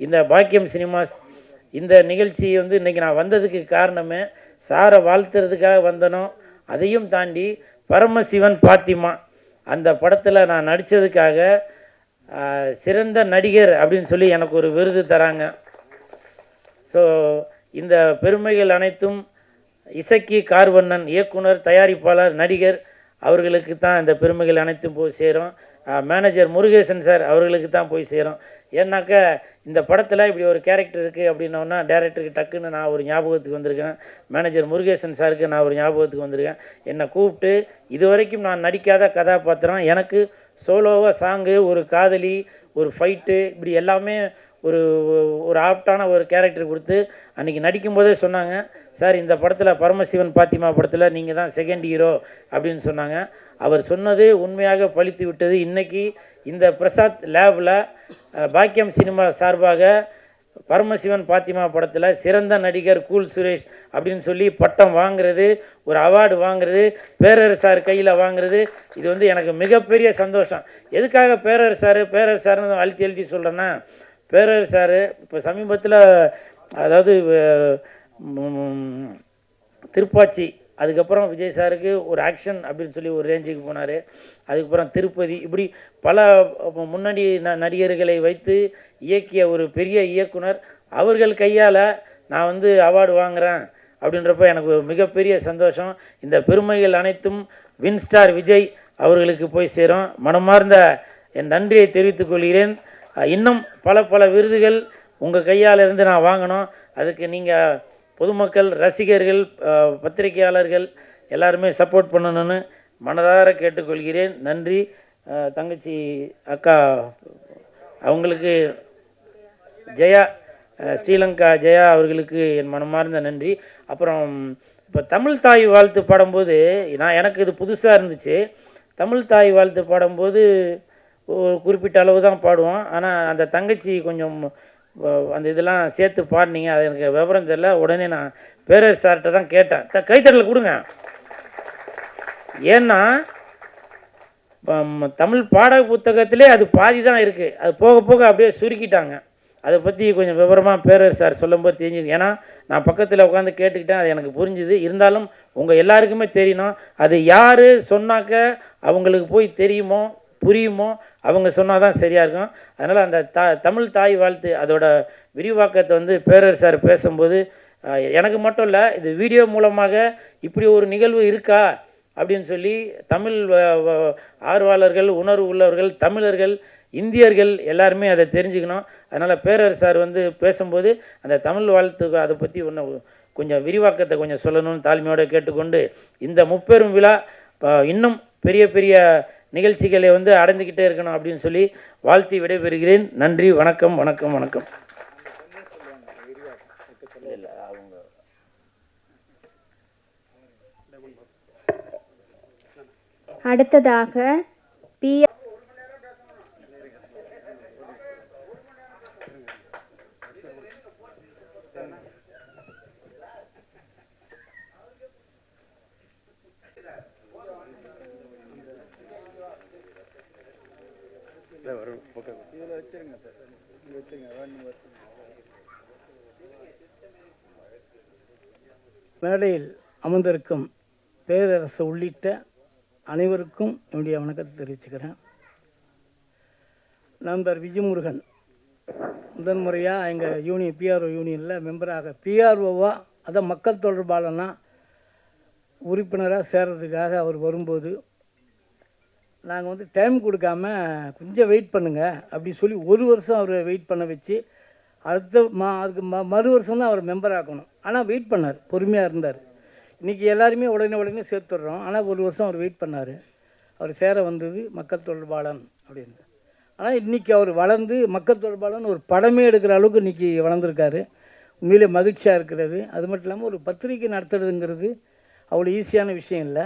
இந்த பாக்கியம் சினிமாஸ் இந்த நிகழ்ச்சி வந்து இன்றைக்கி நான் வந்ததுக்கு காரணமே சாரை வாழ்த்துறதுக்காக வந்தனோ, அதையும் தாண்டி பரமசிவன் பாத்திமா அந்த படத்தில் நான் நடித்ததுக்காக சிறந்த நடிகர் அப்படின்னு சொல்லி எனக்கு ஒரு விருது தராங்க. ஸோ இந்த பெருமைகள் அனைத்தும் இசக்கி கார்வண்ணன், இயக்குனர், தயாரிப்பாளர், நடிகர் அவர்களுக்கு தான் இந்த பெருமைகள் அனைத்தும் போய் சேரும். மேனேஜர் முருகேசன் சார் அவர்களுக்கு தான் போய் சேரும். ஏன்னாக்கா இந்த படத்தில் இப்படி ஒரு கேரக்டர் இருக்குது அப்படின்னோன்னா டைரக்டருக்கு டக்குன்னு நான் ஒரு ஞாபகத்துக்கு வந்திருக்கேன். மேனேஜர் முருகேசன் சாருக்கு நான் ஒரு ஞாபகத்துக்கு வந்திருக்கேன். என்னை கூப்பிட்டு இது வரைக்கும் நான் நடிக்காத கதாபாத்திரம், எனக்கு சோலோவாக சாங்கு, ஒரு காதலி, ஒரு ஃபைட்டு, இப்படி எல்லாமே ஒரு ஆப்டான ஒரு கேரக்டர் கொடுத்து அன்றைக்கி நடிக்கும்போதே சொன்னாங்க, சார் இந்த படத்தில் பரமசிவன் பாத்திமா படத்தில் நீங்கள் தான் செகண்ட் ஹீரோ அப்படின்னு சொன்னாங்க. அவர் சொன்னது உண்மையாக பழித்து விட்டது. இன்றைக்கி இந்த பிரசாத் லேபில் பாக்கியம் சினிமா சார்பாக பரமசிவன் பாத்திமா படத்தில் சிறந்த நடிகர் கூல் சுரேஷ் அப்படின்னு சொல்லி பட்டம் வாங்குறது, ஒரு அவார்டு வாங்குறது, பேரரசார் கையில் வாங்குறது, இது வந்து எனக்கு மிகப்பெரிய சந்தோஷம். எதுக்காக பேரரசார்னு எழுதி சொல்கிறேன்னா, பேரரசார் இப்போ சமீபத்தில் அதாவது திருப்பாச்சி, அதுக்கப்புறம் விஜய் சாருக்கு ஒரு ஆக்ஷன் அப்படின்னு சொல்லி ஒரு ரேஞ்சுக்கு போனார். அதுக்கப்புறம் திருப்பதி, இப்படி பல முன்னணி நடிகர்களை வைத்து இயக்கிய ஒரு பெரிய இயக்குனர். அவர்கள் கையால் நான் வந்து அவார்டு வாங்குகிறேன் அப்படின்றப்ப எனக்கு மிகப்பெரிய சந்தோஷம். இந்த பெருமைகள் அனைத்தும் வின்ஸ்டார் விஜய் அவர்களுக்கு போய் சேரும். மனமார்ந்த என் நன்றியை தெரிவித்துக் கொள்கிறேன். இன்னும் பல விருதுகள் உங்கள் கையால் இருந்து நான் வாங்கணும். அதுக்கு நீங்கள் பொதுமக்கள், ரசிகர்கள், பத்திரிகையாளர்கள் எல்லாருமே சப்போர்ட் பண்ணணும்னு மனதார கேட்டுக்கொள்கிறேன். நன்றி. தங்கச்சி அக்கா அவங்களுக்கு ஜெயா, ஸ்ரீலங்கா ஜெயா அவர்களுக்கு என் மனமார்ந்த நன்றி. அப்புறம் இப்போ தமிழ் தாய் வாழ்த்து பாடும்போது எனக்கு இது புதுசாக இருந்துச்சு. தமிழ் தாய் வாழ்த்து பாடும்போது குறிப்பிட்ட அளவு தான் பாடுவோம். ஆனால் அந்த தங்கச்சி கொஞ்சம் அந்த இதெல்லாம் சேர்த்து பாடினீங்க. அது எனக்கு விவரம் தெரியல. உடனே நான் பேரரசு சார்கிட்ட தான் கேட்டேன், கைத்தட்டல் கொடுங்க. ஏன்னா தமிழ் பாட புத்தகத்திலே அது பாதி தான் இருக்குது. அது போக போக அப்படியே சுருக்கிட்டாங்க. அதை பற்றி கொஞ்சம் விவரமாக பேரரசு சார் சொல்லும்போது தெரிஞ்சுது. ஏன்னா நான் பக்கத்தில் உட்காந்து கேட்டுக்கிட்டேன், அது எனக்கு புரிஞ்சுது. இருந்தாலும் உங்கள் எல்லாருக்குமே தெரியணும். அது யார் சொன்னாக்க அவங்களுக்கு போய் தெரியுமோ புரியுமோ அவங்க சொன்னால் தான் சரியாக இருக்கும். அதனால் அந்த தமிழ் தாய் வாழ்த்து அதோட விரிவாக்கத்தை வந்து பேரரசு சார் பேசும்போது எனக்கு மட்டும் இல்லை, இது வீடியோ மூலமாக இப்படி ஒரு நிகழ்வு இருக்கா அப்படின்னு சொல்லி தமிழ் ஆர்வலர்கள், உணர்வு உள்ளவர்கள், தமிழர்கள், இந்தியர்கள் எல்லாருமே அதை தெரிஞ்சுக்கணும். அதனால் பேரரசு சார் வந்து பேசும்போது அந்த தமிழ் வாழ்த்துக்கு அதை பற்றி கொஞ்சம் விரிவாக்கத்தை கொஞ்சம் சொல்லணும்னு தாழ்மையோடு கேட்டுக்கொண்டு, இந்த முப்பெரும் விழா இன்னும் பெரிய பெரிய நிகழ்ச்சிகளை வந்து அடைந்துக்கிட்டே இருக்கணும் அப்படின்னு சொல்லி வாழ்த்தி விடைபெறுகிறேன். நன்றி, வணக்கம், வணக்கம், வணக்கம். அடுத்ததாக பி. மேடையில் அமர்ந்திருக்கும் பேரரசு உள்ளிட்ட அனைவருக்கும் என்னுடைய வணக்கத்தை தெரிவிச்சுக்கிறேன். நண்பர் விஜயமுருகன் முதன்முறையாக எங்கள் யூனியன் பிஆர்ஓ யூனியனில் மெம்பராக பிஆர்ஓவாக அதான் மக்கள் தொடர்பாளனா உறுப்பினராக சேர்றதுக்காக அவர் வரும்போது நாங்கள் வந்து டைம் கொடுக்காம கொஞ்சம் வெயிட் பண்ணுங்கள் அப்படி சொல்லி ஒரு வருஷம் அவரை வெயிட் பண்ண வச்சு அதுக்கு மறு வருஷம் தான் அவர் மெம்பர் ஆக்கணும். ஆனால் வெயிட் பண்ணார், பொறுமையாக இருந்தார். இன்றைக்கி எல்லாருமே உடனே சேர்த்துடுறோம். ஆனால் ஒரு வருஷம் அவர் வெயிட் பண்ணார். அவர் சேர வந்தது மக்கள் தொடர்பாளன் அப்படின்னு. ஆனால் இன்றைக்கி அவர் வளர்ந்து மக்கள் தொடர்பாளன் ஒரு படமே எடுக்கிற அளவுக்கு இன்றைக்கி வளர்ந்துருக்காரு. உண்மையிலே மகிழ்ச்சியாக இருக்கிறது. அது மட்டும் இல்லாமல் ஒரு பத்திரிக்கை நடத்துறதுங்கிறது அவ்வளோ ஈஸியான விஷயம் இல்லை.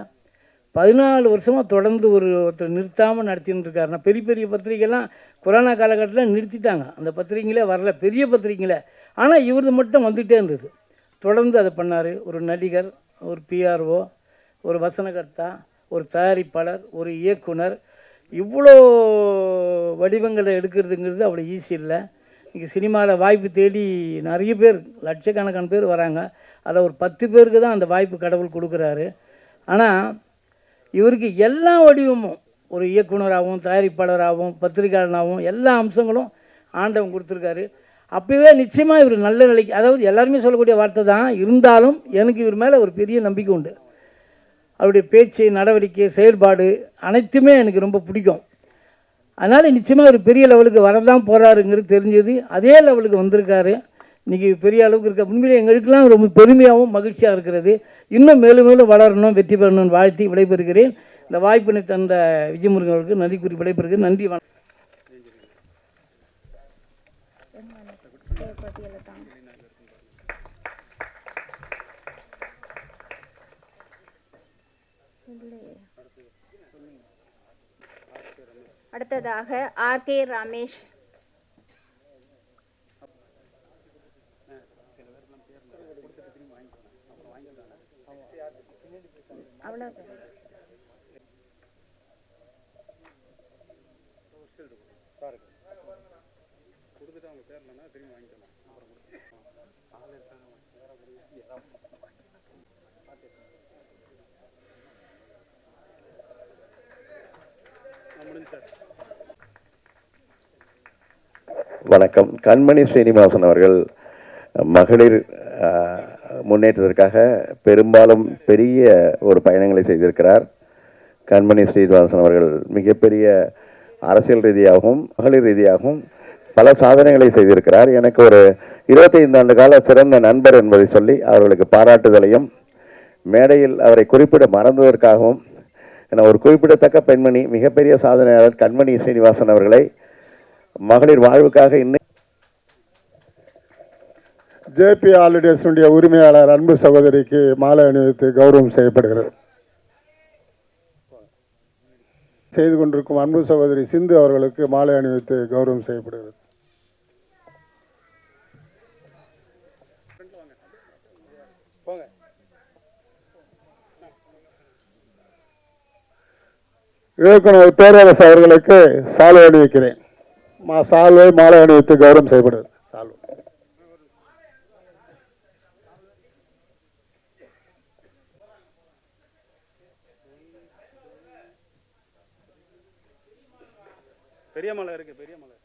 14 வருஷமாக தொடர்ந்து ஒருத்தர் நிறுத்தாமல் நடத்தின்னு இருக்காருன்னா, பெரிய பெரிய பத்திரிக்கைலாம் கொரோனா காலகட்டத்தில் நிறுத்திட்டாங்க, அந்த பத்திரிக்கைங்களே வரல, பெரிய பத்திரிக்கைங்களே. ஆனால் இவரது மட்டும் வந்துகிட்டே இருந்தது. தொடர்ந்து அதை பண்ணார். ஒரு நடிகர், ஒரு பிஆர்ஓ, ஒரு வசனகர்த்தா, ஒரு தயாரிப்பாளர், ஒரு இயக்குனர், இவ்வளோ வடிவங்களை எடுக்கிறதுங்கிறது அவ்வளோ ஈஸி இல்லை. இன்றைக்கி சினிமாவில் வாய்ப்பு தேடி நிறைய பேர், லட்சக்கணக்கான பேர் வராங்க. அதில் ஒரு 10 பேருக்கு தான் அந்த வாய்ப்பு கடவுள் கொடுக்குறாரு. ஆனால் இவருக்கு எல்லா வடிவமும் ஒரு இயக்குனராகவும், தயாரிப்பாளராகவும், பத்திரிகையாளனாகவும் எல்லா அம்சங்களும் ஆண்டவன் கொடுத்துருக்காரு. அப்போவே நிச்சயமாக இவர் நல்ல நிலைக்கு, அதாவது எல்லாருமே சொல்லக்கூடிய வார்த்தை தான் இருந்தாலும் எனக்கு இவர் மேலே ஒரு பெரிய நம்பிக்கை உண்டு. அவருடைய பேச்சு, நடவடிக்கை, செயல்பாடு அனைத்துமே எனக்கு ரொம்ப பிடிக்கும். அதனால் நிச்சயமாக ஒரு பெரிய லெவலுக்கு வரதான் போகிறாருங்கிறது தெரிஞ்சது. அதே லெவலுக்கு வந்திருக்காரு. இன்றைக்கி பெரிய அளவுக்கு இருக்க உண்மையிலே எங்களுக்கெல்லாம் ரொம்ப பெருமையாகவும் மகிழ்ச்சியாக இருக்கிறது. இன்னும் மேலும் மேலும் வளரணும், வெற்றி பெறணும்னு வாழ்த்தி விடைபெறுகிறேன். இந்த வாய்ப்பினை தந்த விஜயமுருகன் அவர்களுக்கு நன்றி கூறி விடைபெறுகிறேன். நன்றி, வணக்கம். அடுத்ததாக ஆர்.கே. ரமேஷ். வணக்கம். கண்மணி ஸ்ரீனிவாசன் அவர்கள் மகளிர் முன்னேற்றத்திற்காக பெரும்பாலும் பெரிய ஒரு பயணங்களை செய்திருக்கிறார். கண்மணி ஸ்ரீனிவாசன் அவர்கள் மிகப்பெரிய அரசியல் ரீதியாகவும் மகளிர் ரீதியாகவும் பல சாதனைகளை செய்திருக்கிறார். எனக்கு ஒரு 25 ஆண்டு கால சிறந்த நண்பர் என்பதை சொல்லி அவர்களுக்கு பாராட்டுதலையும், மேடையில் அவரை குறிப்பிட மறந்ததற்காகவும், என ஒரு குறிப்பிடத்தக்க பெண்மணி, மிகப்பெரிய சாதனையாளர் கண்மணி சீனிவாசன் அவர்களை மகளிர் வாழ்வுக்காக இன்னும் ஜேபி ஹாலிடேஸுடைய உரிமையாளர் அன்பு சகோதரிக்கு மாலை அணிவித்து கௌரவம் செய்யப்படுகிறது. செய்து கொண்டிருக்கும் அன்பு சகோதரி சிந்து அவர்களுக்கு மாலை அணிவித்து கௌரவம் செய்யப்படுகிறது. இயக்குனர் பேரரசு அவர்களுக்கு சால்வை அணிவிக்கிறேன். சால்வை மாலை அணிவித்து கௌரவம் செய்யப்படுகிறது. சால்வை. பெரிய மலை இருக்கு, பெரிய மலை.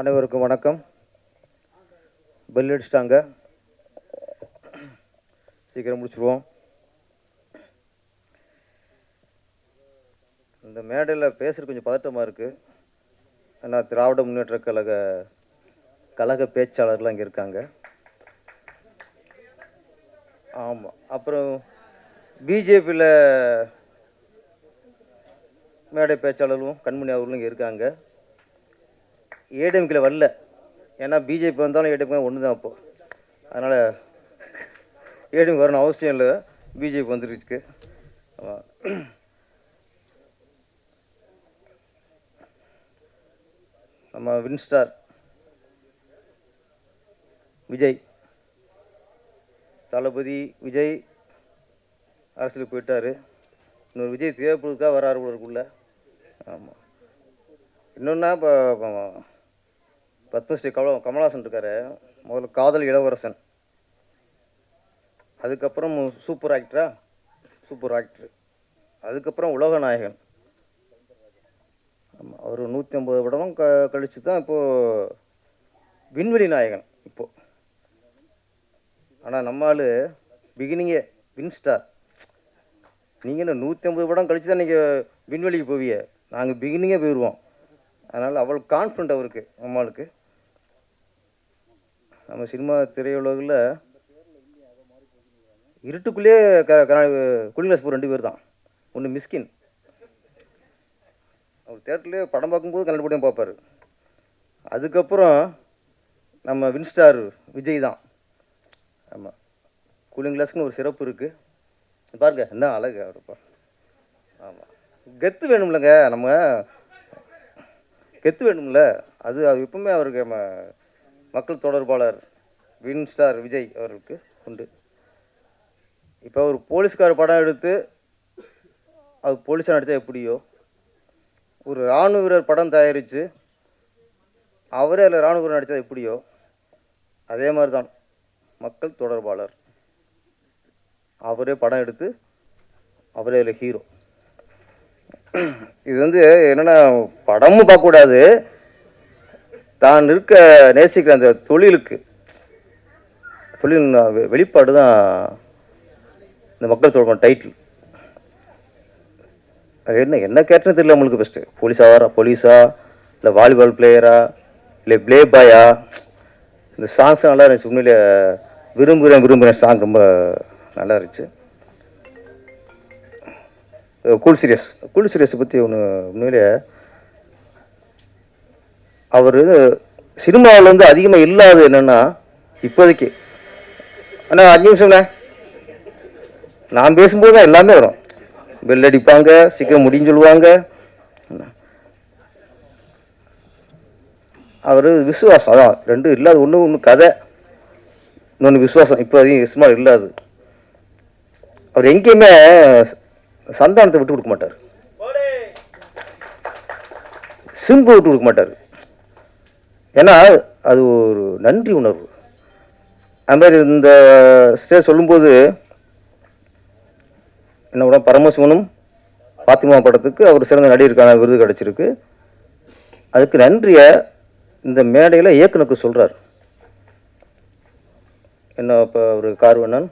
அனைவருக்கும் வணக்கம். பெல் அடிச்சிட்டாங்க, சீக்கிரம் முடிச்சுருவோம். இந்த மேடையில் பேசுகிறது கொஞ்சம் பதட்டமாக இருக்குது. ஏன்னா திராவிட முன்னேற்ற கழக பேச்சாளர்லாம் இங்கே இருக்காங்க. ஆமாம், அப்புறம் பிஜேபியில் மேடை பேச்சாளர்களும் கண்மணி அவர்களும் இங்கே இருக்காங்க. ஏடிஎம்கில் வரல, ஏன்னா பிஜேபி வந்தாலும் ஏடிஎம்கே ஒன்று தான். அப்போது அதனால் ஏடிஎம் வரணும் அவசியம் இல்லை, பிஜேபி வந்துருக்கு. நம்ம வின்ஸ்டார் விஜய், தளபதி விஜய் அரசியலுக்கு போயிட்டார். இன்னொரு விஜய் தேவைப்படுறதுக்காக வராரு உள்ளுக்குள்ள. ஆமாம், இன்னொன்னா இப்போ பத்மஸ்ரீ கமலஹாசன் இருக்கார். முதல்ல காதல் இளவரசன், அதுக்கப்புறம் சூப்பர் ஆக்டர், அதுக்கப்புறம் உலக நாயகன். ஆமாம், அவர் 150 படம் கழித்து தான் இப்போது விண்வெளி நாயகன் இப்போது. ஆனால் நம்மால் பிகினிங்கே வின்ஸ்டார். நீங்கள் என்ன 150 படம் கழித்து தான் நீங்கள் விண்வெளிக்கு போவிய, நாங்கள் பிகினிங்கே போயிடுவோம். அதனால் அவ்வளோ கான்ஃபிடண்ட் அவருக்கு, நம்மளுக்கு. நம்ம சினிமா திரையுலகில் இருட்டுக்குள்ளேயே கூலிங் கிளாஸ் போகிற 2 பேர் தான். ஒன்று மிஸ்கின், அவர் தேட்டர்லேயே படம் பார்க்கும்போது கண்டிப்பாக பார்ப்பார். அதுக்கப்புறம் நம்ம வின்ஸ்டார் விஜய் தான். ஆமாம், கூலிங் கிளாஸ்க்குன்னு ஒரு சிறப்பு இருக்குது. பாருங்க என்ன அழகு அவருப்பா. ஆமாம், கெத்து வேணும்லங்க, நம்ம கெத்து வேணும்ல. அது எப்பவுமே அவருக்கு மக்கள் தொடர்பாளர் வின்ஸ்டார் விஜய் அவருக்கு உண்டு. இப்போ ஒரு போலீஸ்கார படம் எடுத்து அது போலீஸாக நடித்தா எப்படியோ, ஒரு இராணுவ வீரர் படம் தயாரித்து அவரே அதில் இராணுவ வீரர் நடித்தா எப்படியோ, அதே மாதிரி தான் மக்கள் தொடர்பாளர். அவரே படம் எடுத்து அவரே அதில் ஹீரோ. இது என்னென்னா படமும் பார்க்கக்கூடாது, தான் இருக்க நேசிக்கிற அந்த தொழில் வெளிப்பாடு தான் இந்த மக்கள் தொடர்பான டைட்டில். அது என்ன கேரக்டர்னு தெரியல நம்மளுக்கு. ஃபஸ்ட்டு போலீஸா இல்லை வாலிபால் பிளேயரா இல்லை ப்ளே பாயா. இந்த சாங்ஸ் நல்லா இருந்துச்சு உண்மையிலே. விரும்புகிறேன் சாங் ரொம்ப நல்லா இருந்துச்சு. கூல் சீரியஸை பற்றி ஒன்று உண்மையிலே அவர் சினிமாவில் அதிகமாக இல்லாது என்னென்னா இப்போதைக்கு. ஆனால் 5 நிமிஷம்ண்ணே, நான் பேசும்போது தான் எல்லாமே வரும். பெல் அடிப்பாங்க, சீக்கிரம் முடின்னு சொல்லுவாங்க. அவர் விசுவாசம், அதான் 2 இல்லாது. ஒன்று கதை, இன்னொன்று விசுவாசம். இப்போ அதிகம் சினிமா இல்லாது. அவர் எங்கேயுமே சந்தானத்தை விட்டு கொடுக்க மாட்டார். சிம்பு விட்டு கொடுக்க மாட்டார். ஏன்னா அது ஒரு நன்றி உணர்வு. அது மாதிரி இந்த ஸ்டேஜ் சொல்லும்போது என்ன கூட பரமசிவனும் பாத்திமா படத்துக்கு அவர் சிறந்த நடிகருக்கான விருது கிடச்சிருக்கு. அதுக்கு நன்றியை இந்த மேடையில் இயக்குனருக்கு சொல்கிறார். என்ன இப்போ ஒரு கார்வண்ணன்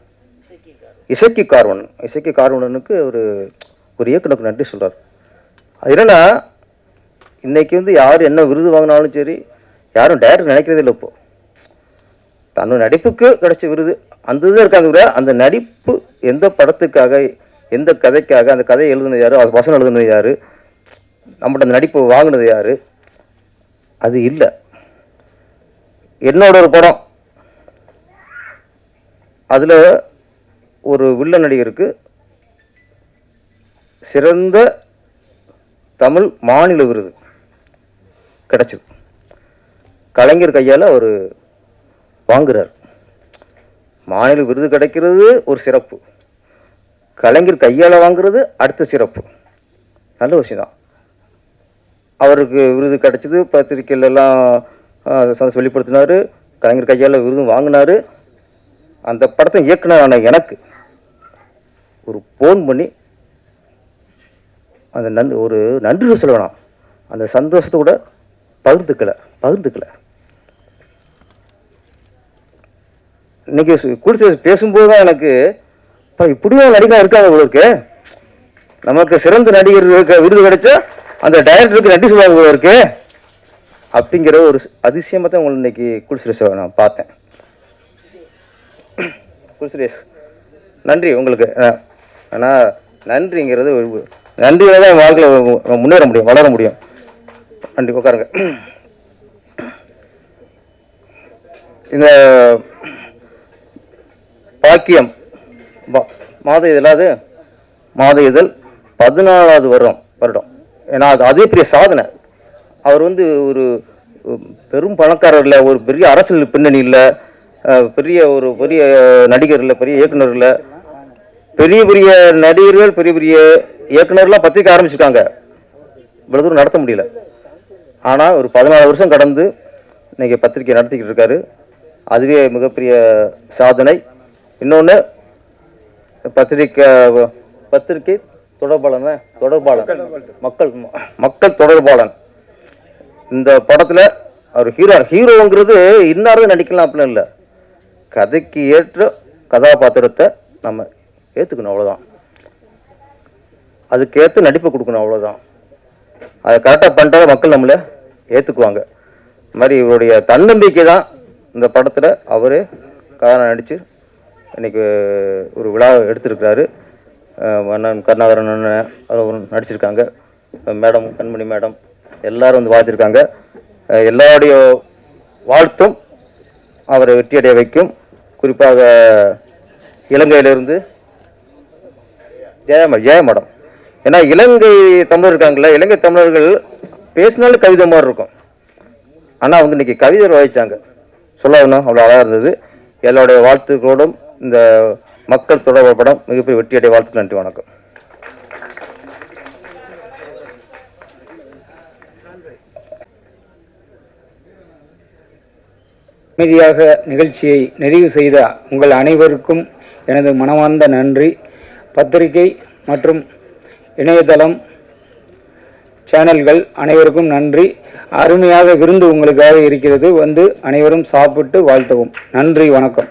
இசக்கி கார்வண்ணனுக்கு ஒரு இயக்குனருக்கு நன்றி சொல்கிறார். அது என்னென்னா இன்றைக்கி வந்து யார் என்ன விருது வாங்கினாலும் சரி யாரும் டைரக்டர் நினைக்கிறதே இல்லை. இப்போது தன்னோட நடிப்புக்கு கிடைச்ச விருது அந்த இதுதான் இருக்காங்க. விட அந்த நடிப்பு எந்த படத்துக்காக எந்த கதைக்காக அந்த கதையை எழுதுனது யார், அது வசனம் எழுதுனது யார், நம்மகிட்ட அந்த நடிப்பு வாங்கினது யார், அது இல்லை. என்னோட ஒரு படம் அதில் ஒரு வில்ல நடிகருக்கு சிறந்த தமிழ் மாநில விருது கிடைச்சது. கலைஞர் கையால் அவர் வாங்குறார். மாநில விருது கிடைக்கிறது ஒரு சிறப்பு, கலைஞர் கையால் வாங்குறது அடுத்த சிறப்பு. நல்ல விஷயம்தான். அவருக்கு விருது கிடைச்சது, பத்திரிக்கையிலெல்லாம் சந்தோஷம் வெளிப்படுத்தினார், கலைஞர் கையால் விருதும் வாங்கினார். அந்த படத்தை இயக்குனரான எனக்கு ஒரு ஃபோன் பண்ணி அந்த ஒரு நன்றி சொல்ல வேணாம், அந்த சந்தோஷத்தை கூட பகிர்ந்துக்கல. இன்னைக்கு குடிசை பேசும்போது தான் எனக்கு இப்படியும் நடிகர் இருக்காங்க இருக்கு, நமக்கு சிறந்த நடிகர் விருது கிடைச்சா அந்த டைரக்டருக்கு நன்றி சொல்லுவாங்க இருக்கு அப்படிங்கிற ஒரு அதிசயமாக தான் உங்களை இன்னைக்கு குடிசுரேஷை நான் பார்த்தேன். குடிசுரேஷ் நன்றி உங்களுக்கு. ஆனால் நன்றிங்கிறது நன்றியில தான் என் வாழ்க்கையில் முன்னேற முடியும், வளர முடியும். நன்றி. உட்காருங்க. இந்த பாக்கியம் மாத இதழாது மாத இதழ் 14வது வருடம். ஏன்னா அது அதே பெரிய சாதனை. அவர் வந்து ஒரு பெரும் பணக்காரர் இல்லை, ஒரு பெரிய அரசியல் பின்னணி இல்லை, பெரிய நடிகர் இல்லை, பெரிய இயக்குனர் இல்லை. பெரிய நடிகர்கள் பெரிய இயக்குனர்லாம் பத்திரிக்கை ஆரம்பிச்சிருக்காங்க, இவ்வளோ தூரம் நடத்த முடியல. ஆனால் ஒரு 14 வருஷம் கடந்து இன்னைக்கு பத்திரிக்கை நடத்திக்கிட்டு இருக்காரு. அதுவே மிகப்பெரிய சாதனை. இன்னொன்று பத்திரிக்கை தொடர்பாளன் மக்கள் தொடர்பாளன். இந்த படத்தில் அவர் ஹீரோங்கிறது இன்னாரும் நடிக்கலாம் அப்படிலாம் இல்லை, கதைக்கு ஏற்ற கதாபாத்திரத்தை நம்ம ஏற்றுக்கணும், அவ்வளோதான். அதுக்கேற்ற நடிப்பை கொடுக்கணும், அவ்வளோதான். அதை கரெக்டாக பண்ணுற மக்கள் நம்மளை ஏற்றுக்குவாங்க. இது மாதிரி இவருடைய தன்னம்பிக்கை தான் இந்த படத்தில் அவரே கதாநாயகன் நடித்து இன்றைக்கி ஒரு விழா எடுத்திருக்கிறாரு. அண்ணன் கருணாகரன் அண்ணன் அவர் நடிச்சிருக்காங்க, மேடம் கண்மணி மேடம் எல்லோரும் வந்து வாழ்த்திருக்காங்க. எல்லாருடைய வாழ்த்தும் அவரை வெற்றியடைய வைக்கும். குறிப்பாக இலங்கையிலிருந்து ஜெய மேடம். ஏன்னா இலங்கை தமிழர் இருக்காங்களே, இலங்கை தமிழர்கள் பேசினாலும் கவிதை மாதிரி இருக்கும். ஆனால் அவங்க இன்னைக்கு கவிதை வாய்ச்சாங்க, சொல்லணும், அவ்வளோ அழகாக இருந்தது. எல்லாருடைய வாழ்த்துக்களோடும் இந்த மக்கள் தொடர்பு படம் மிகப்பெரிய வெற்றியடைய வாழ்த்துக்கள். நன்றி, வணக்கம். அமைதியாக நிகழ்ச்சியை நிறைவு செய்த உங்கள் அனைவருக்கும் எனது மனமார்ந்த நன்றி. பத்திரிகை மற்றும் இணையதளம் சேனல்கள் அனைவருக்கும் நன்றி. அருமையாக விருந்து உங்களுக்காக இருக்கிறது, வந்து அனைவரும் சாப்பிட்டு வாழ்த்தவும். நன்றி, வணக்கம்.